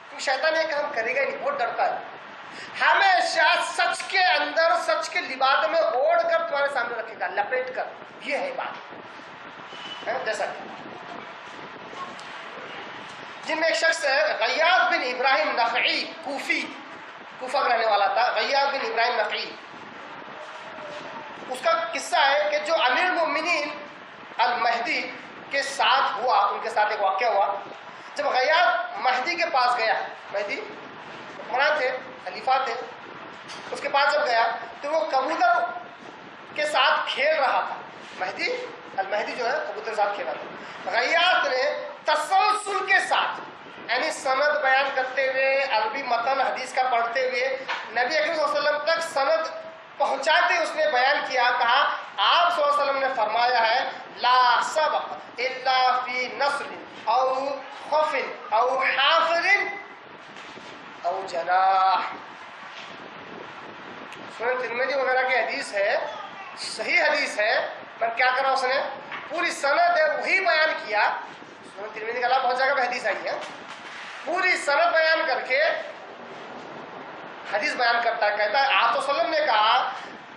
کیونکہ شیطان یہ کام کرے گا ہی نہیں، بہت ڈرتا ہے۔ ہمیشہ سچ کے اندر، سچ کے لباس میں اوڑھ کر تمہارے سامنے رکھے گا، لپیٹ کر۔ یہ ہے بات، جیسا کہ جن میں ایک شخص ہے غیاث بن ابراہیم نخعی، کوفہ کا رہنے والا تھا، غیاث بن ابراہیم نخعی۔ اس کا قصہ ہے کہ جو امیر المؤمنین المہدی کے ساتھ ہوا، ان کے ساتھ ایک واقعہ ہوا، جب غیاث مہدی کے پاس گیا، مہدی حکمران تھے، خلیفہ تھے، اس کے پاس جب گیا تو وہ کبوتر کے ساتھ کھیل رہا تھا۔ المہدی جو ہے کبوتر کے ساتھ کھیل رہا تھا۔ غیاث نے تسلسل کے ساتھ، یعنی سند بیان کرتے ہوئے، عربی متن حدیث کا پڑھتے ہوئے، نبی اکرم صلی اللہ علیہ وسلم تک سند پہنچاتے اس نے بیان کیا، کہا آپ صلی اللہ علیہ وسلم نے فرمایا ہے لا سبق الا فی نصر او خف او حافر او جناح۔ سنن ترمذی وغیرہ کی حدیث ہے، صحیح حدیث ہے، پر کیا کرا اس نے؟ پوری سند ہے وہی بیان کیا، سنن ترمذی کا بہت جگہ پہ حدیث آئی ہے، پوری سند بیان کر کے حدیث بیان کرتا ہے، کہتا ہے آپ صلی اللہ علیہ وسلم نے کہا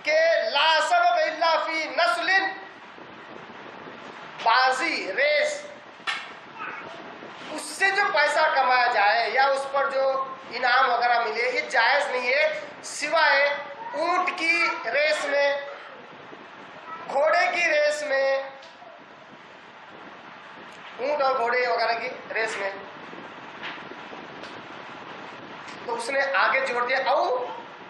کہ لا سبق الا فی نسل، بازی ریس، اس سے جو پیسہ کمایا جائے یا اس پر جو انعام وغیرہ ملے یہ جائز نہیں ہے، سوائے اونٹ کی ریس میں، گھوڑے کی ریس میں، اونٹ اور گھوڑے وغیرہ کی ریس میں۔ تو اس نے آگے جوڑ دیا او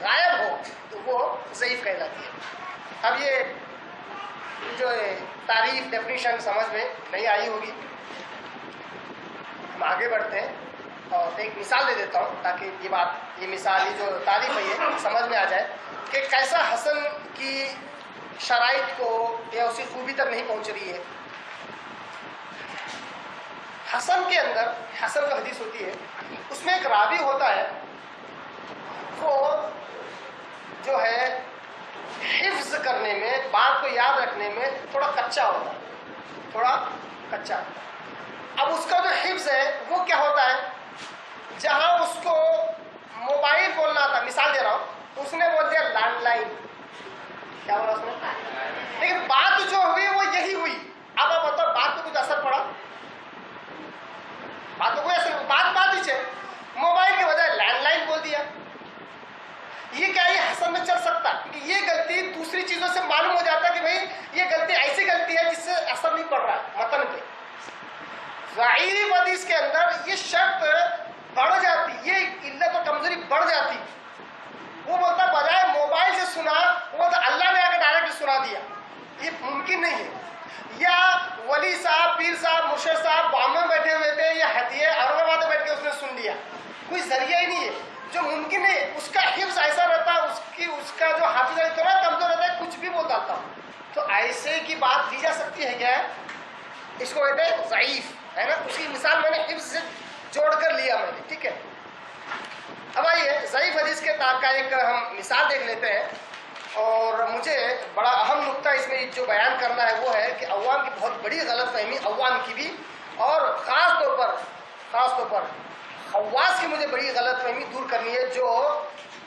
غائب ہو تو وہ ضعیف کہلاتی ہے۔ اب یہ جو تعریف ڈیفینیشن سمجھ میں نہیں آئی ہوگی، ہم آگے بڑھتے ہیں اور ایک مثال دے دیتا ہوں تاکہ یہ بات، یہ مثال، یہ جو تعریف ہے یہ سمجھ میں آ جائے کہ کیسا حسن کی شرائط کو یا اسی خوبی تک نہیں پہنچ رہی ہے۔ حسن کے اندر، حسن کا حدیث ہوتی ہے، اس میں ایک راوی ہوتا ہے، وہ جو ہے حفظ کرنے میں، بات کو یاد رکھنے میں تھوڑا کچا ہوتا ہے، تھوڑا کچا۔ اب اس کا جو حفظ ہے وہ کیا ہوتا ہے، جہاں اس کو موبائل بولنا تھا، مثال دے رہا ہوں، اس نے بول دیا لینڈ لائن، کیا بولا اس نے، لیکن بات جو ہوئی وہ یہی ہوئی۔ اب آپ بتاؤ بات پہ کچھ اثر پڑا؟ بات کو کوئی اثر، بات ہی ہے، موبائل کے بجائے لینڈ لائن بول دیا۔ یہ کیا یہ حسن میں چل سکتا؟ کیونکہ یہ غلطی دوسری چیزوں سے معلوم ہو جاتا ہے کہ بھائی یہ غلطی ایسی غلطی ہے جس سے اثر نہیں پڑ رہا ہے متن پہ۔ ضعیف حدیث کے اندر یہ شرط بڑھ جاتی، یہ علت و کمزوری بڑھ جاتی۔ وہ بولتا بجائے موبائل سے سنا، وہ بولتا اللہ نے آ کے ڈائریکٹ سنا دیا، یہ ممکن نہیں ہے۔ یا ولی صاحب، پیر صاحب، مرشد صاحب بامبے میں بیٹھے ہوئے تھے، یا ہتھیے اورنگ آباد میں بیٹھ کے اس نے سن لیا، کوئی ذریعہ ہی نہیں ہے جو ممکن ہے۔ اس کا حفظ ایسا رہتا ہے، اس کا جو حافظ اتنا کمزور رہتا ہے کچھ بھی بول ڈالتا ہوں، تو ایسے کی بات دی جا سکتی ہے کیا؟ اس کو کہتے ہیں ضعیف، ہے نا۔ اس کی مثال میں نے حفظ سے جوڑ کر لیا میں نے، ٹھیک ہے۔ اب آئیے ضعیف حدیث کے تاب کا ایک ہم مثال دیکھ لیتے ہیں، اور مجھے بڑا اہم نقطہ اس میں جو بیان کرنا ہے وہ ہے کہ عوام کی بہت بڑی غلط فہمی، عوام کی بھی، اور خاص طور پر خواص کی مجھے بڑی غلط فہمی دور کرنی ہے، جو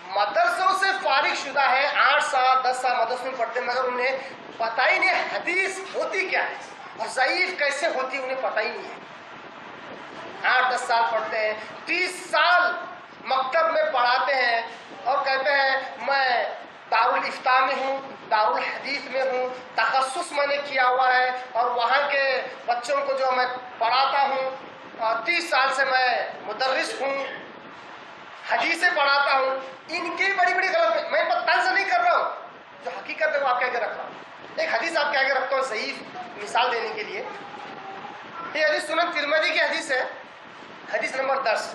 مدرسوں سے فارغ شدہ ہے، 8 سال 10 سال مدرسوں میں پڑھتے ہیں، مگر انہیں پتہ ہی نہیں حدیث ہوتی کیا ہے اور ضعیف کیسے ہوتی ہے، انہیں پتہ ہی نہیں ہے۔ 8-10 سال پڑھتے ہیں، 30 سال مکتب میں پڑھاتے ہیں اور کہتے ہیں میں دارالفتاء میں ہوں، دارالحدیث میں ہوں، تخصص میں نے کیا ہوا ہے اور وہاں کے بچوں کو جو میں پڑھاتا ہوں، 30 سال سے میں مدرس ہوں، حدیثیں پڑھاتا ہوں۔ ان کی بڑی بڑی غلط ہے، میں طنز نہیں کر رہا ہوں، جو حقیقت ہے وہ آپ کے آگے رکھ رہا ہوں۔ ایک حدیث آپ کے آگے رکھتا ہوں ضعیف مثال دینے کے لیے۔ یہ حدیث سنن ترمذی کی حدیث ہے، حدیث نمبر 10۔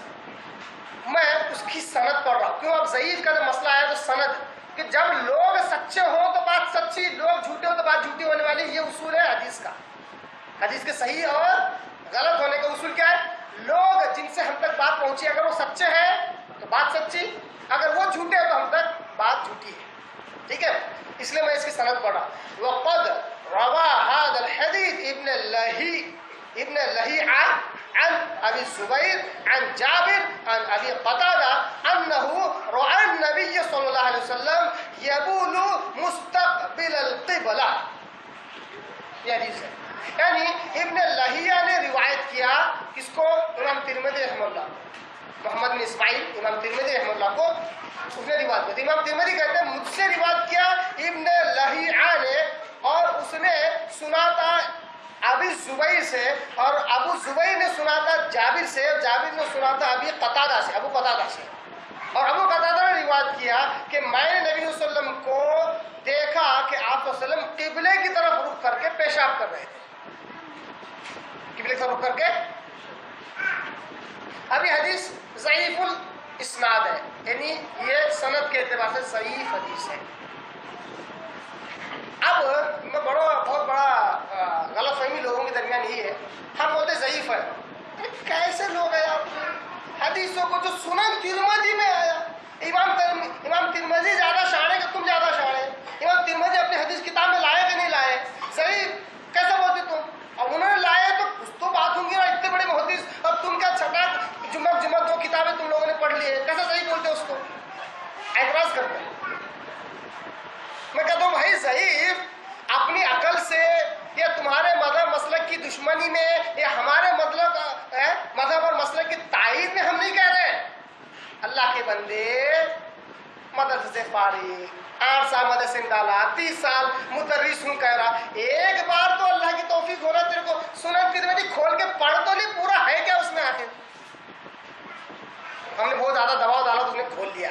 میں اس کی سند پڑھ رہا ہوں، کیوں؟ اب ضعیف کا جو مسئلہ ہے تو سند، کہ جب لوگ سچے ہوں تو بات سچی، لوگ جھوٹے ہوں تو بات جھوٹی ہونے والی، یہ اصول ہے حدیث کا۔ حدیث کے صحیح اور غلط ہونے کا اصول کیا ہے؟ لوگ جن سے ہم تک بات پہنچی، اگر وہ سچے ہیں تو بات سچی، اگر وہ جھوٹے ہیں تو ہم تک بات جھوٹی ہے، ٹھیک ہے۔ اس لیے میں اس کی سند پڑھا۔ وقد روا هذا الحديث ابن لهيعة عن ابي الزبير عن جابر عن ابي قتادة انه راى النبي صلى الله عليه وسلم يبول مستقبل القبلة۔ یہ حدیث ہے، یعنی ابن لہیعہ نے روایت کیا، کس کو؟ امام ترمذی رحمہ اللہ، محمد بن اسماعیل امام ترمذی رحمہ اللہ کو اس نے روایت کیا۔ امام ترمذی کہتے ہیں مجھ سے روایت کیا ابن لہیعہ نے، اور اس نے سنا تھا ابی زبیر سے، اور ابو زبیر نے سنا تھا جابر سے، اور جابر نے سنا تھا ابی قتادہ سے، ابو قتادہ سے، اور ابو قتادہ نے روایت کیا کہ میں نے نبی صلی اللہ علیہ وسلم کو دیکھا کہ آپ صلی اللہ علیہ وسلم قبلے کی طرف رخ کر کے پیشاب کر رہے تھے، قبلے کی طرف رخ کر کے۔ اب یہ حدیث ضعیف الاسناد ہے، یعنی یہ سند کے اعتبار سے ضعیف حدیث ہے۔ اب میں بہت بڑا غلط فہمی لوگوں کے درمیان یہ ہے، ہم بولتے ضعیف ہے، کیسے لوگ ہیں آپ حدیثوں کو جو سنن ترمذی میں آیا، امام ترمذی زیادہ شاعر کہ تم زیادہ شاعر ہیں؟ امام ترمذی اپنی حدیث کتاب میں لائے کہ نہیں لائے؟ ضعیف کیسے بولتے تم؟ اب انہوں نے لائے تو کچھ تو بات ہوں گی نا، اتنے بڑے محدث، اور تم کیا چھٹا جمعہ 2 کتابیں تم لوگوں نے پڑھ لی ہے، کیسے صحیح بولتے اس کو؟ اعتراض کرتے ہیں۔ میں کہتا ہوں بھائی ضعیف اپنی عقل سے یا تمہارے مذہب مسلک کی دشمنی میں یا ہمارے مذہب اور مسلک کی تائید میں ہم نہیں کہہ رہے۔ اللہ کے بندے مدرسے سے فارغ، 8 سال مدرسے میں ڈالا، 30 سال مدرس ہوں کہہ رہا، ایک بار تو اللہ کی توفیق ہو رہا تیرے کو سنن ترمذی کھول کے پڑھ تو نہیں، پورا ہے کیا اس میں آخر؟ ہم نے بہت زیادہ دباؤ ڈالا تو اس نے کھول لیا،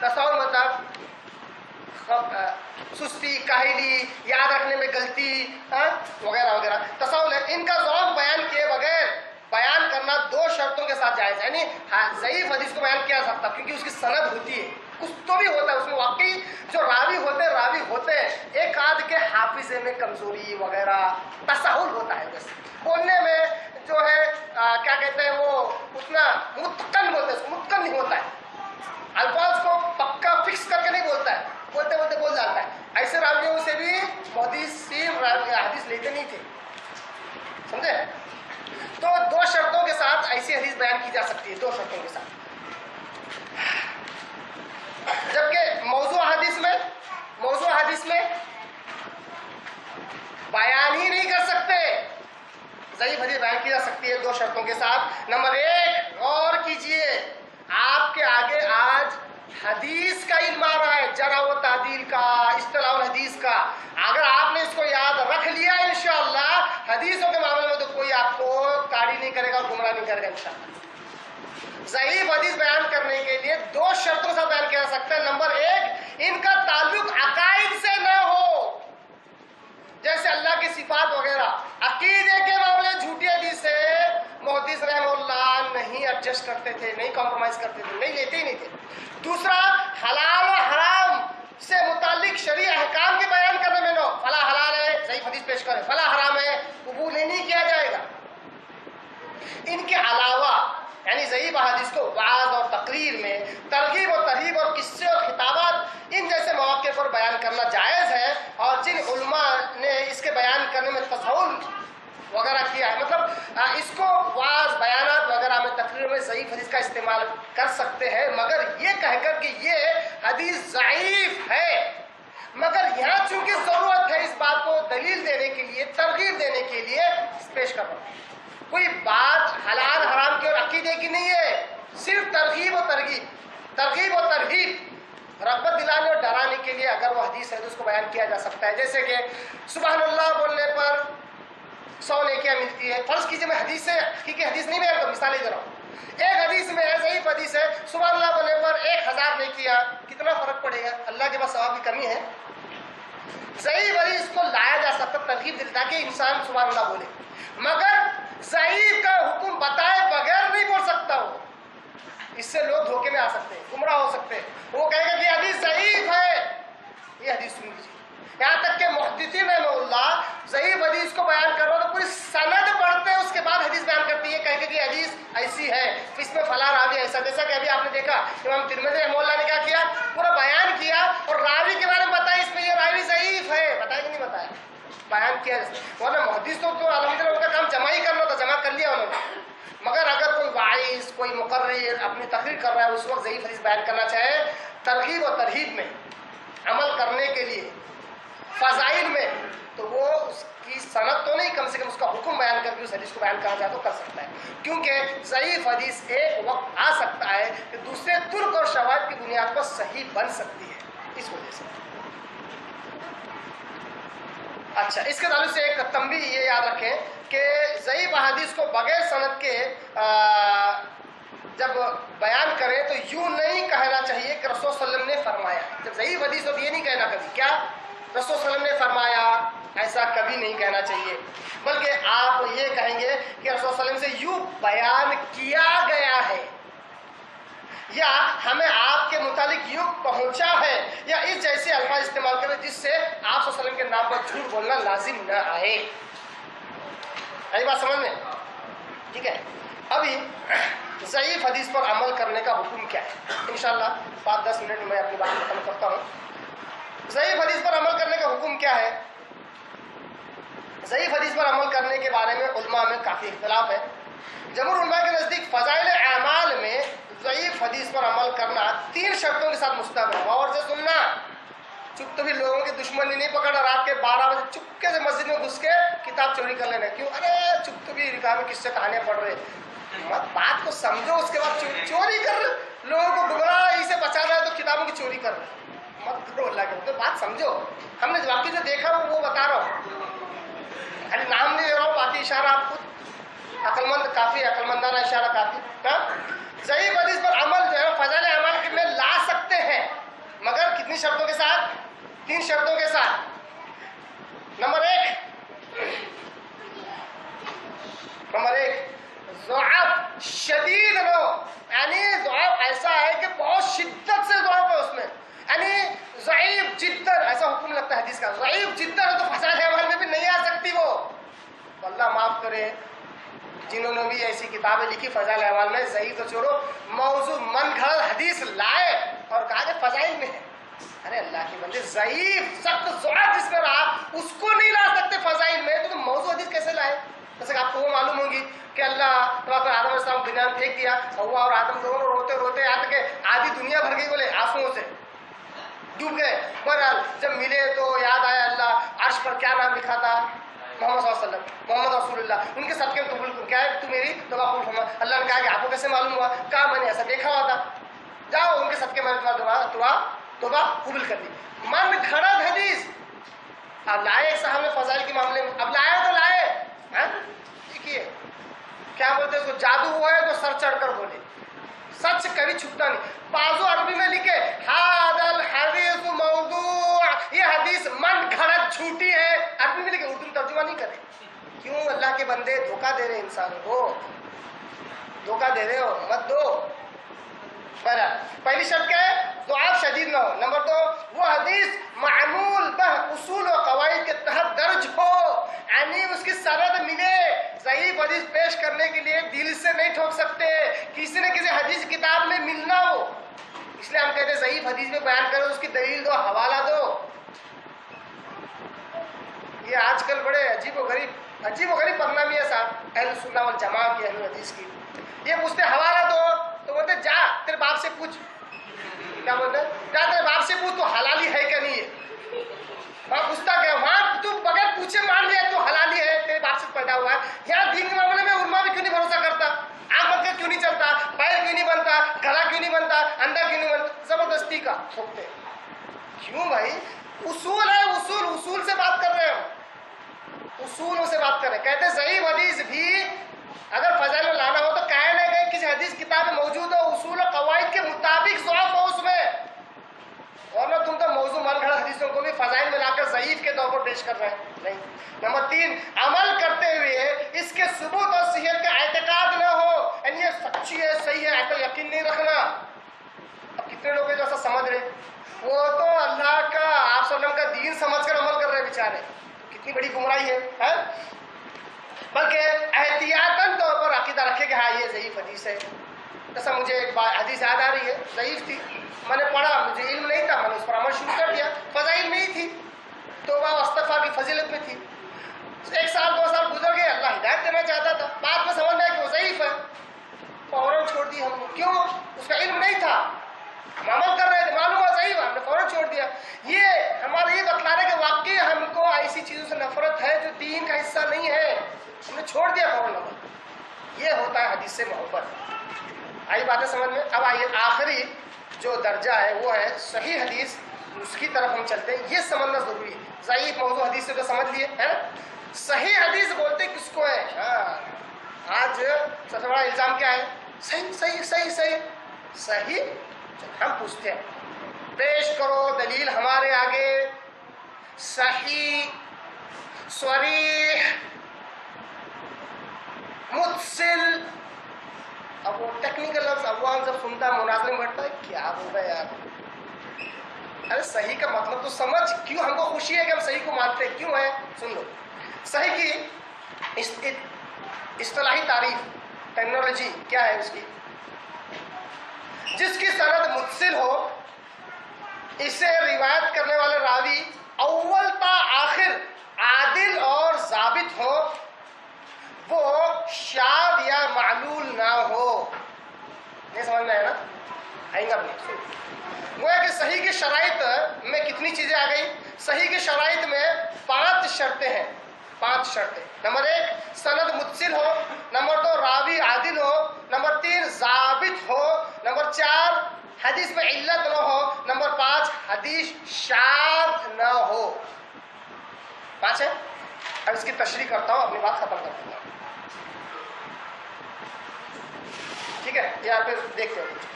تصور مطلب سستی، کاہلی، یاد رکھنے میں غلطی وغیرہ وغیرہ تصور ہے. ان کا ذوق بیان کیے بغیر بیان کرنا دو شرطوں کے ساتھ جائز ہے. یعنی ضعیف حدیث کو بیان کیا جا سکتا کیونکہ اس کی سند ہوتی ہے، کچھ تو بھی ہوتا ہے اس میں، واقعی جو راوی ہوتے ہیں ایک آدھ کے حافظے میں کمزوری وغیرہ، تساہل ہوتا ہے، بس بولنے میں جو ہے کیا کہتے ہیں وہ اتنا متقن بولتے ہیں، متقن نہیں ہوتا ہے، الفاظ کو پکا فکس کر کے نہیں بولتا ہے، بولتے بولتے بول جاتا ہے. ایسے راویوں سے بھی محدثین حدیث لیتے نہیں تھے، سمجھے؟ تو دو شرطوں کے ساتھ ایسی حدیث بیان کی جا سکتی ہے، دو شرطوں کے ساتھ. جبکہ موضوع حدیث میں بیان ہی نہیں کر سکتے. ضعیف حدیث بیان کی جا سکتی ہے دو شرطوں کے ساتھ. نمبر ایک، غور کیجئے، آپ کے آگے آج حدیث کا علم آ رہا ہے، جرح و تعدیل کا، اصطلاح الحدیث کا. اگر آپ نے اس کو یاد رکھ لیا انشاءاللہ حدیثوں کے معاملے میں تو کوئی آپ کو کاڑی نہیں کرے گا، گمراہ نہیں کرے گا انشاءاللہ. ضعیف حدیث بیان کرنے کے لیے دو شرطوں سے بیان کیا جا سکتا ہے. نمبر ایک، ان کا تعلق عقائد سے نہ ہو، جیسے اللہ کی صفات وغیرہ. عقیدے کے معاملے جھوٹی حدیث سے محدث رحمہ اللہ نہیں ایڈجسٹ کرتے تھے، نہیں کمپرومائز کرتے تھے، نہیں لیتے ہی نہیں تھے. دوسرا، حلال و حرام سے متعلق شرعی احکام کے بیان کرنے میں نو، فلاں حلال ہے ضعیف حدیث پیش کرے، فلاں حرام ہے قبول ہی نہیں کیا جائے گا. ان کے علاوہ یعنی ضعیف احادیث کو وعظ اور تقریر میں، ترغیب و ترہیب اور قصے اور خطابات ان جیسے مواقع پر بیان کرنا جائز ہے. اور جن علماء نے اس کے بیان کرنے میں تساہل وغیرہ کیا ہے، مطلب اس کو وعظ، بیانات وغیرہ میں، تقریر میں ضعیف حدیث کا استعمال کر سکتے ہیں، مگر یہ کہہ کر کہ یہ حدیث ضعیف ہے. مگر یہاں چونکہ ضرورت ہے اس بات کو دلیل دینے کے لیے، ترغیب دینے کے لیے پیش کر رہا ہوں. کوئی بات حلال حرام کی اور عقیدے کی نہیں ہے، صرف ترغیب و ترہیب، رغبت دلانے اور ڈرانے کے لیے اگر وہ حدیث ہے تو اس کو بیان کیا جا سکتا ہے. جیسے کہ سبحان اللہ بولنے پر 100 نیکیاں ملتی ہے. فرض کیجیے میں حدیث سے حقیقی حدیث نہیں بیان کروں، مثالیں دے رہا ہوں. ایک حدیث میں ہے، ضعیف حدیث ہے، سبحان اللہ بولنے پر 1000 نیکیاں، کتنا فرق پڑے گا؟ اللہ کے پاس ثواب کی کمی ہے. ضعیف حدیث کو لایا جا سکتا ترغیب دل تاکہ انسان سبحان اللہ بولے، مگر ضعیف کا حکم بتائے بغیر نہیں بول سکتا ہو. اس سے لوگ دھوکے میں آ سکتے ہیں، گمراہ ہو سکتے ہیں. وہ کہے گا کہ حدیث ضعیف ہے، یہ حدیث سن لیجیے. یہاں تک کہ محدثین رحمہ اللہ ضعیف حدیث کو بیان کر رہا ہو تو پوری سند پڑھتے ہیں، اس کے بعد حدیث بیان کرتی ہے، کہہ کہ حدیث ایسی ہے، اس میں فلاں راوی ایسا. جیسا کہ ابھی آپ نے دیکھا امام ترمذی رحمہ اللہ نے کیا کیا، پورا بیان کیا اور راوی کے بارے میں بتایا، اس میں یہ راوی ضعیف ہے. بتایا کہ نہیں بتایا؟ بیان کیا. ورنہ محدث تو الحمدللہ ان کا کام جمع ہی کرنا تھا، جمع کر لیا انہوں نے. مگر اگر کوئی واعظ، کوئی مقرر اپنی تقریر کر رہا ہے، اس وقت ضعیف حدیث بیان کرنا چاہے، ترغیب و ترہیب میں، عمل کرنے کے لیے، فضائل میں، تو وہ اس کی سند تو نہیں، کم سے کم اس کا حکم بیان کر کے اس حدیث کو بیان کرنا چاہے تو کر سکتا ہے. کیونکہ ضعیف حدیث ایک وقت آ سکتا ہے کہ دوسرے ترک اور شواہد کی بنیاد پر صحیح بن سکتی ہے، اس وجہ سے. اچھا، اس کے تعلق سے ایک تنبیہ یہ یاد رکھیں کہ ضعیف احادیث کو بغیر سند کے جب بیان کریں تو یوں نہیں کہنا چاہیے کہ رسول صلی اللہ علیہ وسلم نے فرمایا. جب ضعیف حدیث ہو تو یہ نہیں کہنا کبھی کیا رسول صلی اللہ علیہ وسلم نے فرمایا، ایسا کبھی نہیں کہنا چاہیے. بلکہ آپ یہ کہیں گے کہ رسول صلی اللہ علیہ وسلم سے یوں بیان کیا گیا ہے، یا ہمیں آپ کے متعلق یوں پہنچا ہے، یا اس جیسے الفاظ استعمال کریں جس سے آپ صلی اللہ علیہ وسلم کے نام پر جھوٹ بولنا لازم نہ آئے. یہی بات سمجھ میں ٹھیک ہے. ابھی ضعیف حدیث پر عمل کرنے کا حکم کیا ہے؟ انشاءاللہ 5-10 منٹ میں اپنی بات ختم کرتا ہوں. ضعیف حدیث پر عمل کرنے کا حکم کیا ہے؟ ضعیف حدیث پر عمل کرنے کے بارے میں علماء میں کافی اختلاف ہے. جمہور علماء کے نزدیک فضائل اعمال میں ضعیف حدیث پر عمل کرنا 3 شرطوں کے ساتھ مستحب ہے. اور سے سننا، چپ تو بھی لوگوں کے دشمنی نہیں پکڑا، رات کے 12 بجے چپکے سے مسجد میں گھس کے کتاب چوری کر لینا. کیوں؟ ارے چپ تو بھی رکا میں کس سے کہانیاں پڑھ رہے. بات کو سمجھو، اس کے بعد چوری کر لوگوں کو گمراہی سے بچانا ہے تو کتابوں کی چوری کر رہے. مت کرو اللہ کے، تو بات سمجھو. ہم نے واقعی جو دیکھا وہ بتا رہا ہوں، ارے نام نہیں دے رہا ہوں، باقی اشارہ آپ خود عقلمند، کافی عقلمندانہ اشارہ کافی. ضعیف حدیث پر عمل جو ہے فضائل اعمال میں لا سکتے ہیں، کتنی شرطوں کے ساتھ؟ 3 شرطوں کے ساتھ. نمبر 1 ضعف شدید ہو، یعنی ضعف ایسا ہے کہ بہت شدت سے ضعف ہے اس میں، یعنی ضعیف جداً، ایسا حکم لگتا ہے حدیث کا، ضعیف جداً ہے تو فساد اعمال میں بھی نہیں آ سکتی وہ. اللہ معاف کرے جنہوں نے بھی ایسی کتابیں لکھی فضائل اعمال میں، ضعیف تو چھوڑو، موضوع من گھڑت حدیث لائے اور کہا کہ فضائل میں ہے. ارے اللہ کے بندے، ضعیف سخت ضعف جس میں رہا اس کو نہیں لا سکتے فضائل میں، تو موضوع حدیث کیسے لائے؟ جیسے کہ آپ کو وہ معلوم ہوگی کہ اللہ تبارک آدم علیہ السلام دنیا میں پھینک دیا، ہوا اور آدم دونوں روتے روتے یہاں تک کہ آدھی دنیا بھر گئی بولے آنسوؤں سے ڈوب گئے. بہرحال جب ملے تو یاد آیا اللہ عرش پر کیا نام لکھا تھا؟ محمد صلی اللہ علیہ وسلم، محمد رسول اللہ. ان کے صدقے میں قبول کیا ہے تو میری دعا قبول فرما. اللہ نے کہا کہ آپ کو کیسے معلوم ہوا؟ کہا میں نے ایسا دیکھا ہوا تھا. جاؤ ان کے صدقے میں دعا قبول کر دی. من گھڑت حدیث اب لائے صاحب نے فضائل کے معاملے میں، اب لائے تو لائے. دیکھیے کیا بولتے ہیں اس کو، جادو ہوا ہے تو سر چڑھ کر بولے، سچ کبھی چھپتا نہیں. بازو عربی میں لکھے ھذا الحدیث موضوع، یہ حدیث من گھڑت جھوٹی ہے، عربی میں لکھے، اردو میں ترجمہ نہیں کرے. کیوں اللہ کے بندے دھوکہ دے رہے انسانوں کو، دھوکہ دے رہے ہو، مت دو. پہلی شرط کیا ہے؟ ضعف شدید نہ ہو. نمبر 2 وہ حدیث معمول بہ اصول و قواعد کے تحت درج ہو، یعنی اس کی سند ملے. ضعیف حدیث پیش کرنے کے لیے دل سے نہیں ٹھوک سکتے، کسی نہ کسی حدیث کتاب میں ملنا ہو. اس لیے ہم کہتے ہیں ضعیف حدیث میں بیان کرو، اس کی دلیل دو، حوالہ دو. یہ آج کل بڑے عجیب و غریب بدنامی ہے صاحب اہل سنت والجماعت کی، اہل حدیث کی. یہ پوچھتے حوالہ دو تو بولتے جا تیرے باپ سے پوچھ. کیا بولتے جا تیرے باپ سے پوچھ تو حلالی ہے کہ نہیں ہے. وہاں پوچھتا کیا، وہاں تو بغیر پوچھے مان لیا تو حلالی ہے، تیرے باپ سے پیدا ہوا ہے. یہاں دین کے معاملے میں علماء بھی کیوں نہیں بھروسہ کرتا؟ آنکھ بن کے کیوں نہیں چلتا؟ پیر کیوں نہیں بنتا؟ گلا کیوں نہیں بنتا؟ اندھا کیوں نہیں بنتا؟ زبردستی کا ٹھوکتے. کیوں بھائی؟ اصول ہے، اصول سے بات کر رہے ہیں، اصولوں سے بات کر رہے ہیں. کہتے ضعیف حدیث بھی اگر فضائل میں لانا ہو تو کہہ نہیں گئے کسی حدیث کتاب میں موجود ہو، اصول و قواعد کے مطابق ضعف ہو اس میں، ورنہ تم تو موضوع من گھڑت حدیثوں کو بھی فضائل میں لا کر ضعیف کے طور پر پیش کر رہے ہیں. نہیں. نمبر 3 عمل کرتے ہوئے اس کے ثبوت اور صحت کا اعتقاد نہ ہو، یعنی یہ سچی ہے، صحیح ہے، ایسا یقین نہیں رکھنا. اب کتنے لوگ ہیں جو ایسا سمجھ رہے، وہ تو اللہ کا آپ صلی اللہ علیہ وسلم کا دین سمجھ کر عمل کر رہے بیچارے. کتنی بڑی گمراہی ہے. بلکہ احتیاطاً طور پر عقیدہ رکھے کہ ہاں یہ ضعیف حدیث ہے. جیسا مجھے ایک حدیث یاد آ رہی ہے، ضعیف تھی، میں نے پڑھا، مجھے علم نہیں تھا، میں نے اس پر عمل شروع کر دیا. فضائل میں ہی تھی، توبہ و استغفار کی فضیلت میں تھی. 1 سال 2 سال گزر گئے، اللہ ہدایت دینا چاہتا تھا، بعد میں سمجھ میں آیا کہ وہ ضعیف ہے، فوراً چھوڑ دی ہم نے. کیوں؟ اس کا علم نہیں تھا، ہم عمل کر رہے تھے، معلوم ہوا ضعیف ہے، ہم نے فوراً چھوڑ دیا. یہ ہمارا یہ بتلانا کہ واقعی ہم کو ایسی چیزوں سے نفرت ہے جو دین کا حصہ نہیں ہے، ہم نے چھوڑ دیا فوراً عمل. یہ ہوتا ہے حدیث سے محبت. آئی باتیں سمجھ میں؟ اب آئیے آخری جو درجہ ہے وہ ہے صحیح حدیث، اس کی طرف ہم چلتے ہیں. یہ سمجھنا ضروری ہے. ضعیف موضوع حدیث سے تو سمجھ لیے ہے نا. صحیح حدیث بولتے کس کو ہے؟ آج سب سے بڑا الزام کیا ہے؟ صحیح صحیح صحیح صحیح صحیح. ہم پوچھتے ہیں پیش کرو دلیل ہمارے آگے، صحیح صریح متصل. اب وہ ٹیکنیکل لفظ عوام جب سنتا ہے مناظرے میں بیٹھتا ہے، کیا ہوگا یار؟ ارے صحیح کا مطلب تو سمجھ. کیوں ہم کو خوشی ہے کہ ہم صحیح کو مانتے ہیں؟ کیوں ہے؟ سن لو. صحیح کی اصطلاحی تعریف، ٹرمینالوجی کیا ہے اس کی؟ جس کی سند متصل ہو، اسے روایت کرنے والے راوی اول تا آخر عادل اور ضابط ہو، وہ شاذ یا معلول نہ ہو. یہ سمجھ میں آیا نا؟ آئیں گا اپنے. وہ ہے کہ صحیح کی شرائط میں کتنی چیزیں آ گئی؟ صحیح کی شرائط میں 5 شرطیں ہیں. 5 شرطیں. نمبر 1 سند متصل ہو. نمبر 2 راوی عادل ہو. نمبر 3 ضابط ہو. نمبر 4 حدیث میں علت نہ ہو. نمبر 5 حدیث شاذ نہ ہو. 5 ہے. اب اس کی تشریح کرتا ہوں، اپنی بات ختم کر دوں گا. ٹھیک ہے، یہاں پہ دیکھتے ہیں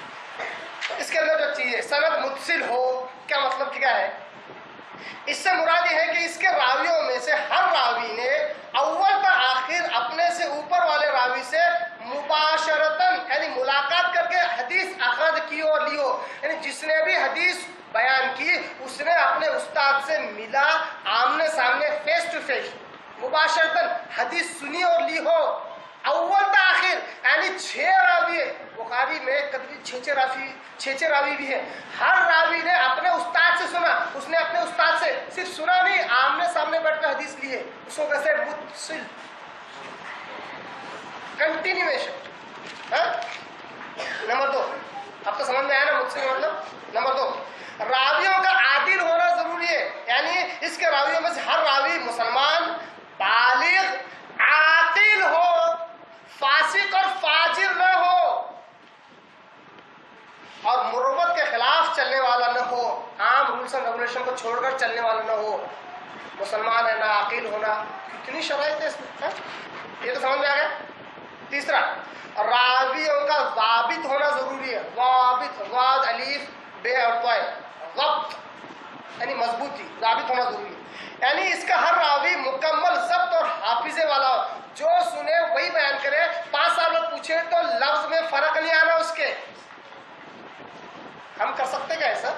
اس کے اندر جو چیز ہے، سند متصل ہو، کیا مطلب کیا ہے؟ اس سے مراد یہ ہے کہ اس کے راویوں میں سے ہر راوی نے اول تا آخر اپنے سے اوپر والے راوی سے مباشرتاً یعنی ملاقات کر کے حدیث اخذ کی اور لی ہو، یعنی جس نے بھی حدیث بیان کی اس نے اپنے استاد سے ملا، آمنے سامنے فیس ٹو فیس مباشرتاً حدیث سنی اور لی ہو اول تا آخر، یعنی 6 راوی ہے بخاری میں، کبھی 6 راوی بھی ہے، ہر راوی نے اپنے استاد سے سنا، اس نے اپنے استاد سے صرف سنا نہیں، آمنے سامنے بیٹھ کر حدیث لی ہے، اس کو کہتے ہیں متصل کنٹینیویشن۔ نمبر 2، اب تو سمجھ میں آیا نا متصل مطلب؟ نمبر 2، راویوں کا عادل ہونا ضروری ہے، یعنی اس کے راویوں میں سے ہر راوی مسلمان، بالغ، عاقل ہو، فاسق اور فاجر نہ ہو، اور مروت کے خلاف چلنے والا نہ ہو، عام رولس اینڈ ریگولیشن کو چھوڑ کر چلنے والا نہ ہو، مسلمان ہے نہ عاقل ہونا، کتنی شرائط ہے اس میں، یہ تو سمجھ میں آ گیا۔ تیسرا، راویوں کا ضابط ہونا ضروری ہے، ضابط، ضاد الف بے اور طے، ضبط یعنی مضبوطی، ضابط ہونا ضروری ہے، یعنی اس کا ہر راوی مکمل ضبط اور حافظے والا ہو، جو سنے وہی بیان کرے، 5 سال میں پوچھے تو لفظ میں فرق نہیں آنا اس کے۔ ہم کر سکتے کیا ایسا؟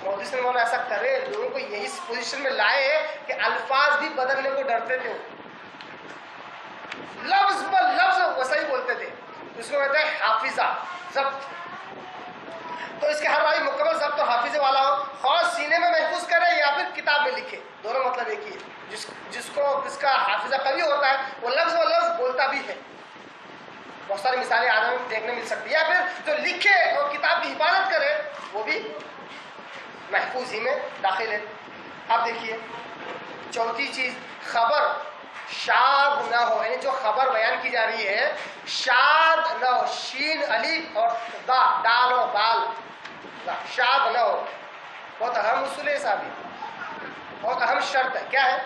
مودی سے مولانا ایسا کرے، لوگوں کو یہی پوزیشن میں لائے کہ الفاظ بھی بدلنے کو ڈرتے تھے، لفظ پر لفظ ویسا ہی بولتے تھے، اس کو کہتے ہیں حافظہ، ضبط۔ تو اس کے ہر راوی مکمل ضبط اور حافظے والا ہو، خواہ سینے میں محفوظ کرے یا پھر کتاب میں لکھے، دونوں مطلب ایک ہی ہے، جس کا حافظہ قوی ہوتا ہے وہ لفظ و لفظ بولتا بھی ہے، بہت ساری مثالیں آدمی دیکھنے مل سکتی ہے، یا پھر جو لکھے اور کتاب کی حفاظت کرے وہ بھی محفوظ ہی میں داخل ہے۔ اب دیکھیے چوتھی چیز، خبر شاذ نہ ہو، یعنی جو خبر بیان کی جا رہی ہے شاذ نہ ہو، شین الف اور دا، دال اور بال، شاذ نہ ہو، بہت اہم اصول ہے صاحب، بہت اہم شرط ہے، کیا ہے؟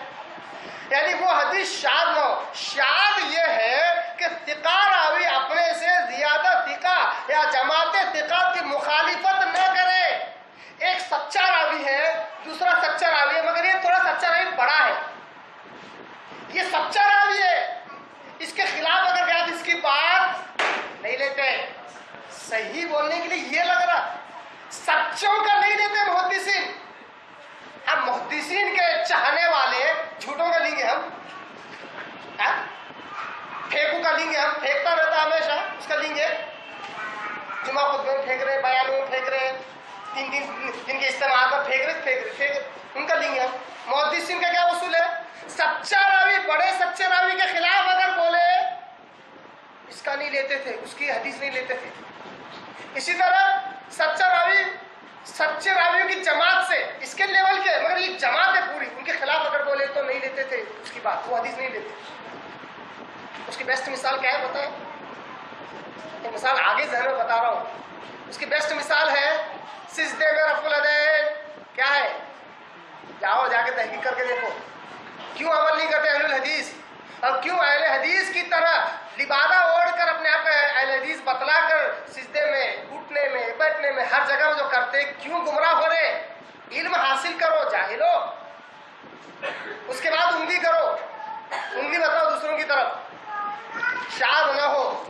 یعنی وہ حدیث شاذ نہ ہو، شاذ یہ ہے کہ ثقہ راوی اپنے سے زیادہ ثقہ یا جماعت ثقات کی مخالفت نہ کرے، ایک سچا راوی ہے دوسرا سچا راوی ہے، مگر یہ تھوڑا سچا راوی بڑا ہے، یہ سچا راوی ہے، اس کے خلاف اگر گیا تو اس کی بات نہیں لیتے، صحیح بولنے کے لیے یہ لگ رہا، سچوں کا نہیں لیتے محدثین، ہم محدثین کے چاہنے والے جھوٹوں کا لیں گے، ہم پھینکو کا لیں گے، ہم پھینکتا رہتا ہمیشہ، اس کا لیں گے، جمعہ خطبے میں پھینک رہے، بیانوں میں پھینک رہے، 3 دن کے اجتماعات میں پھینک رہے، ان کا لیں گے ہم۔ محدثین کا کیا اصول ہے؟ سچا راوی بڑے سچے راوی کے خلاف اگر بولے اس کا نہیں لیتے تھے، اس کی حدیث نہیں لیتے تھے۔ اسی طرح سچا راوی سچے راویوں کی جماعت سے، اس کے لیول کے، مگر یہ جماعت ہے پوری، ان کے خلاف اگر بولے تو نہیں لیتے تھے اس کی بات، وہ حدیث نہیں لیتے۔ اس کی بیسٹ مثال کیا ہے بتائیں؟ یہ مثال آگے ذہن میں بتا رہا ہوں، اس کی بیسٹ مثال ہے سجدے میں رفع الیدین، کیا ہے؟ جاؤ جا کے تحقیق کر کے دیکھو، کیوں عمل نہیں کرتے اہل الحدیث، اور کیوں اہل حدیث کی طرح لبادہ اوڑھ کر اپنے آپ اہل حدیث بتلا کر سجدے میں، گھٹنے میں، بیٹھنے میں، ہر جگہ میں جو کرتے، کیوں گمراہ ہو رہے؟ علم حاصل کرو جاہلو، اس کے بعد انگلی کرو، انگلی بتاؤ دوسروں کی طرف، شاذ نہ ہو،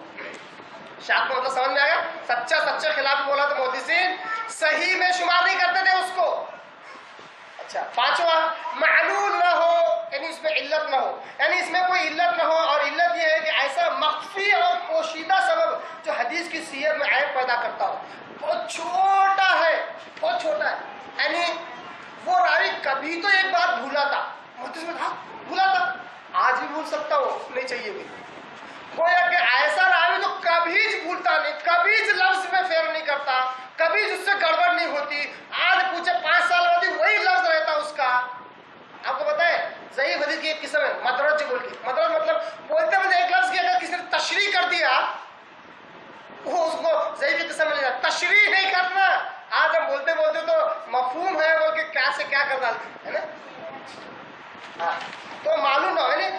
شاذ کا مطلب سمجھ میں آ گیا؟ سچا سچے خلاف بولا تو محدثین صحیح میں شمار نہیں کرتے تھے اس کو۔ اچھا، 5واں، معلول نہ ہو، یعنی اس میں علت نہ ہو، یعنی اس میں کوئی علت نہ ہو، اور علت یہ ہے کہ ایسا مخفی اور پوشیدہ سبب جو حدیث کی سیرت میں عیب پیدا کرتا ہو، بہت چھوٹا ہے، بہت چھوٹا ہے، یعنی وہ راوی کبھی تو ایک بات بھولا تھا، محدث میں تھا بھولا تھا، آج بھی بھول سکتا ہو، نہیں چاہیے بھی، گویا کہ ایسا راوی تو کبھی بھولتا نہیں، کبھی لفظ میں فیل نہیں کرتا، کبھی اس سے گڑبڑ نہیں ہوتی، آج پوچھے 5 سال بعد وہی لفظ رہتا اس کا۔ آپ کو بتائیں ضعیف حدیث کی ایک قسم ہے مدرج بول کے، مدرج مطلب بولتے مجھے ایک لفظ کی اگر کسی نے تشریح کر دیا وہ اس کو ضعیف کی قسم میں لے جاتا، تشریح نہیں کرنا، آج ہم بولتے بولتے تو مفہوم ہے بول کے کیا سے کیا کر ڈالتے ہے نا، تو معلوم نہ ہو، یعنی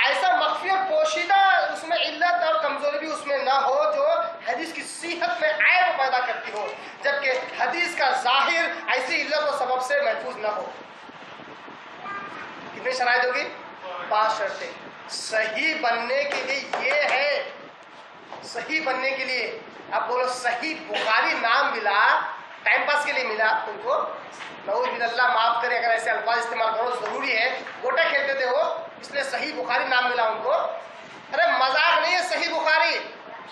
ایسا مخفی اور پوشیدہ اس میں علت اور کمزوری بھی اس میں نہ ہو جو حدیث کی صحت میں عیب پیدا کرتی ہو، جبکہ حدیث کا ظاہر ایسی علت و سبب سے محفوظ نہ ہو۔ کتنی شرائط ہوگی؟ 5 شرطیں۔ صحیح بننے کے لیے یہ ہے، صحیح بننے کے لیے اب بولو صحیح بخاری نام ملا ٹائم پاس کے لیے ملا ان کو، نعوذ باللہ معاف کرے اگر ایسے الفاظ استعمال کرو، ضروری ہے، گوٹا کھیلتے تھے وہ، اس لیے صحیح بخاری نام ملا ان کو۔ ارے مذاق نہیں ہے صحیح بخاری،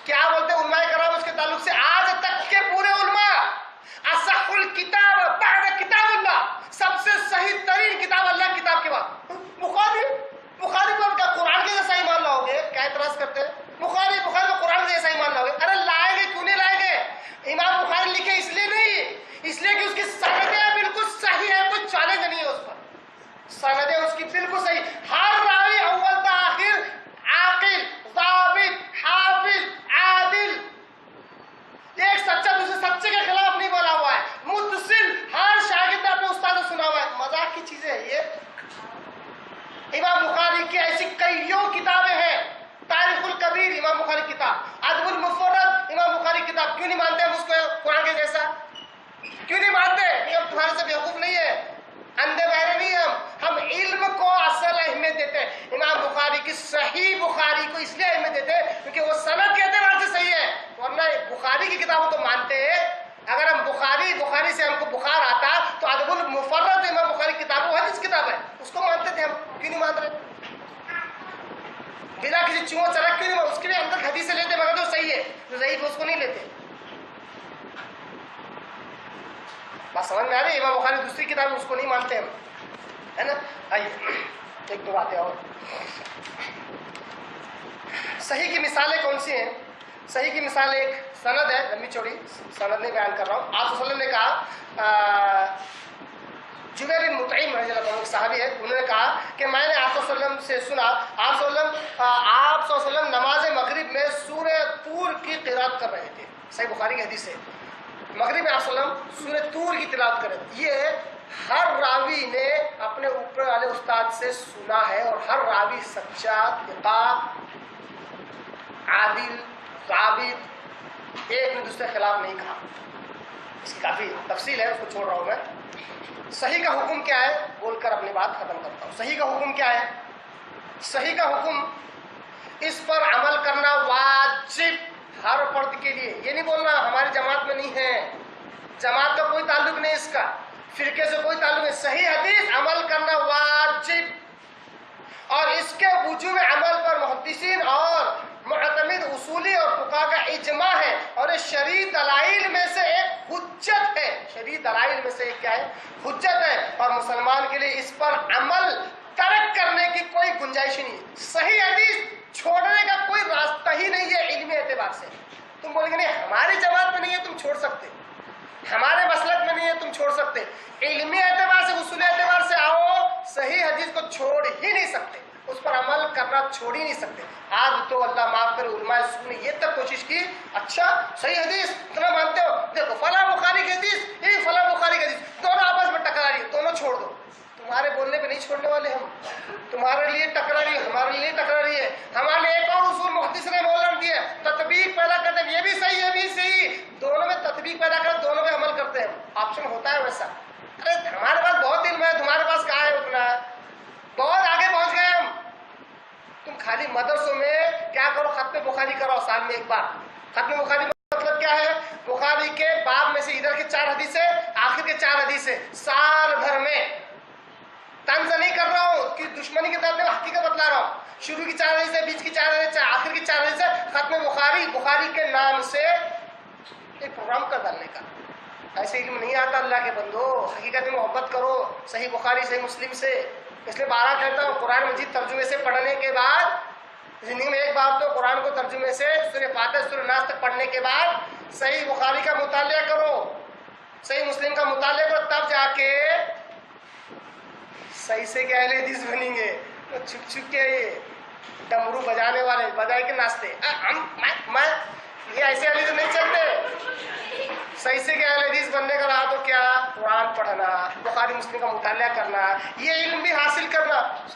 کیا بولتے ہیں علماء کرام اس کے تعلق سے؟ آج تک کے پورے علماء اصح الکتاب بعد کتاب اللہ، سب سے صحیح ترین کتاب اللہ کی کتاب کے بعد بخاری۔ بخاری پر کیا قرآن کے جیسا ایمان لاؤ گے؟ کیا اعتراض کرتے ہیں؟ بخاری پر قرآن کے جیسا ایمان لاؤ گے؟ ارے لائیں گے، کیوں نہیں لائیں گے؟ امام بخاری لکھے اس لیے نہیں، اس لیے کہ اس کی سندیں بالکل صحیح ہے، کوئی چیلنج نہیں ہے اس پر، سندیں اس کی بالکل صحیح، ہر راوی اول تا آخر عاقل، ضابط، حافظ، عادل، ایک سچا دوسرے سچے کے خلاف نہیں بولا ہوا ہے، متصل، ہر شاگرد نے اپنے استاد سے سنا ہوا ہے۔ مذاق کی چیزیں ہیں یہ۔ امام بخاری کی ایسی کئیوں کتابیں ہیں، تاریخ الکبیر امام بخاری کتاب، ادب المفرد امام بخاری کتاب، کیوں نہیں مانتے ہم اس کو قرآن کے جیسا؟ کیوں نہیں مانتے؟ ہم تمہارے سے بیوقوف نہیں ہے، اندھے بہرے نہیں ہم علم کو اصل اہمیت دیتے ہیں۔ امام بخاری کی صحیح بخاری کو اس لیے اہمیت دیتے ہیں کیونکہ وہ سند کے اعتبار سے صحیح ہے، ورنہ بخاری کی کتابوں تو مانتے ہیں۔ اگر ہم بخاری سے ہم کو بخار آتا تو ادب المفرد امام بخاری کتاب وہ حدیث کتاب ہے، اس کو مانتے تھے ہم، کیوں نہیں مان رہے؟ بنا کسی چوہوں چرک کیوں نہیں؟ اس کے لیے ہم تک حدیث لیتے مگر جو صحیح ہے، جو ضعیف ہے اس کو نہیں لیتے۔ بات سمجھ میں آ رہی ہے؟ امام بخاری دوسری کتاب اس کو نہیں مانتے ہم، ہے نا؟ آئیے ایک دو باتیں اور۔ صحیح کی مثالیں کون سی ہیں؟ صحیح کی مثال ایک سند ہے، لمبی چوڑی سند نہیں بیان کر رہا ہوں۔ آپ صلی اللہ علیہ وسلم نے کہا، جبیر بن مطعم رضی اللہ عنہ ایک صحابی ہے، انہوں نے کہا کہ میں نے آپ صلی اللہ علیہ وسلم سے سنا، آپ صلی اللہ علیہ وسلم نماز مغرب میں سورہ طور کی قرات کر رہے تھے۔ صحیح بخاری کی حدیث ہے، مغرب میں آپ صلی اللہ علیہ وسلم سورہ طور کی تلاوت کر رہے تھے۔ یہ ہر راوی نے اپنے اوپر والے استاد سے سنا ہے، اور ہر راوی سچا، ثقہ، عادل، ضابط، ایک نے دوسرے کے خلاف نہیں کہا۔ اس کی کافی تفصیل ہے، اس کو چھوڑ رہا ہوں میں۔ صحیح کا حکم کیا ہے؟ بول کر اپنی بات ختم کرتا ہوں۔ صحیح کا حکم کیا ہے؟ صحیح کا حکم اس پر عمل کرنا واجب ہر فرد کے لیے۔ یہ نہیں بولنا ہماری جماعت میں نہیں ہے، جماعت کا کوئی تعلق نہیں، اس کا فرقے سے کوئی تعلق نہیں۔ صحیح حدیث عمل کرنا واجب، اور اس کے وجوب عمل پر محدثین اور معتمد اصولی اور فقہا کا اجماع ہے، اور یہ شرعی دلائل میں سے ایک حجت ہے۔ شرعی دلائل میں سے ایک کیا ہے؟ حجت ہے، اور مسلمان کے لیے اس پر عمل ترک کرنے کی کوئی گنجائش نہیں ہے۔ صحیح حدیث چھوڑنے کا کوئی راستہ ہی نہیں ہے علمی اعتبار سے۔ تم بولیں گے نہیں ہماری جماعت میں نہیں ہے، تم چھوڑ سکتے، ہمارے مسلک میں نہیں ہے، تم چھوڑ سکتے۔ علمی اعتبار سے، اصولی اعتبار سے آؤ، صحیح حدیث کو چھوڑ ہی نہیں سکتے، اس پر عمل کرنا چھوڑ ہی نہیں سکتے۔ آج تو اللہ معاف کرے علماء سنت نے یہ تک کوشش کی، اچھا صحیح حدیث اتنا مانتے ہو، دیکھو فلاں بخاری کی حدیث، یہ فلاں بخاری کی حدیث، دونوں آپس میں ٹکرا رہی ہے، دونوں چھوڑ دو۔ تمہارے بولنے پہ نہیں چھوڑنے والے ہم، تمہارے لیے ٹکرا رہی ہے، ہمارے لیے ٹکرا رہی ہے۔ ہمارے لیے ایک اور اصول محدث نے مولانا دیا، تطبیق پیدا کرتے ہیں، یہ بھی صحیح یہ بھی صحیح، دونوں میں تطبیق پیدا کرتے، دونوں میں عمل کرتے ہیں، آپشن ہوتا ہے ویسا۔ ارے ہمارے پاس بہت علم ہے، تمہارے پاس کہاں ہے اتنا؟ بہت آگے پہنچ گئے ہم۔ تم خالی مدرسوں میں کیا کرو، ختم بخاری کرو سال میں ایک بار۔ ختم بخاری مطلب کیا ہے؟ بخاری کے باب میں سے ادھر کے 4 حدیثیں، آخر کے 4 حدیثیں، سال بھر میں۔ طنز نہیں کر رہا ہوں کہ دشمنی کے طور پہ حقیقت بتلا رہا ہوں۔ شروع کی 4 حدیثیں، بیچ کی 4 حدیثیں، آخر کی 4 حدیثیں، ختم بخاری کے نام سے ایک پروگرام کر ڈالنے کا۔ ایسے علم نہیں آتا اللہ کے بندو، حقیقت میں محبت کرو صحیح بخاری صحیح مسلم سے۔ اس لیے بارہ کہتا ہوں قرآن مجید ترجمے سے پڑھنے کے بعد، زندگی میں ایک بار تو قرآن کو ترجمے سے سورہ فاتحہ سورہ ناس تک پڑھنے کے بعد صحیح بخاری کا مطالعہ کرو، صحیح مسلم کا مطالعہ کرو، تب جا کے صحیح سے کہ اہل حدیث بنیں گے۔ تو چھپ چھپ کے ڈمرو بجانے والے بجائے کے ناچتے، میں یہ ایسے حدیث نہیں چلتے۔ صحیح سے کہ اہل حدیث بننے کا رہا تو کیا؟ قرآن پڑھنا، بخاری مسلم کا مطالعہ کرنا، یہ علم بھی حاصل کرنا،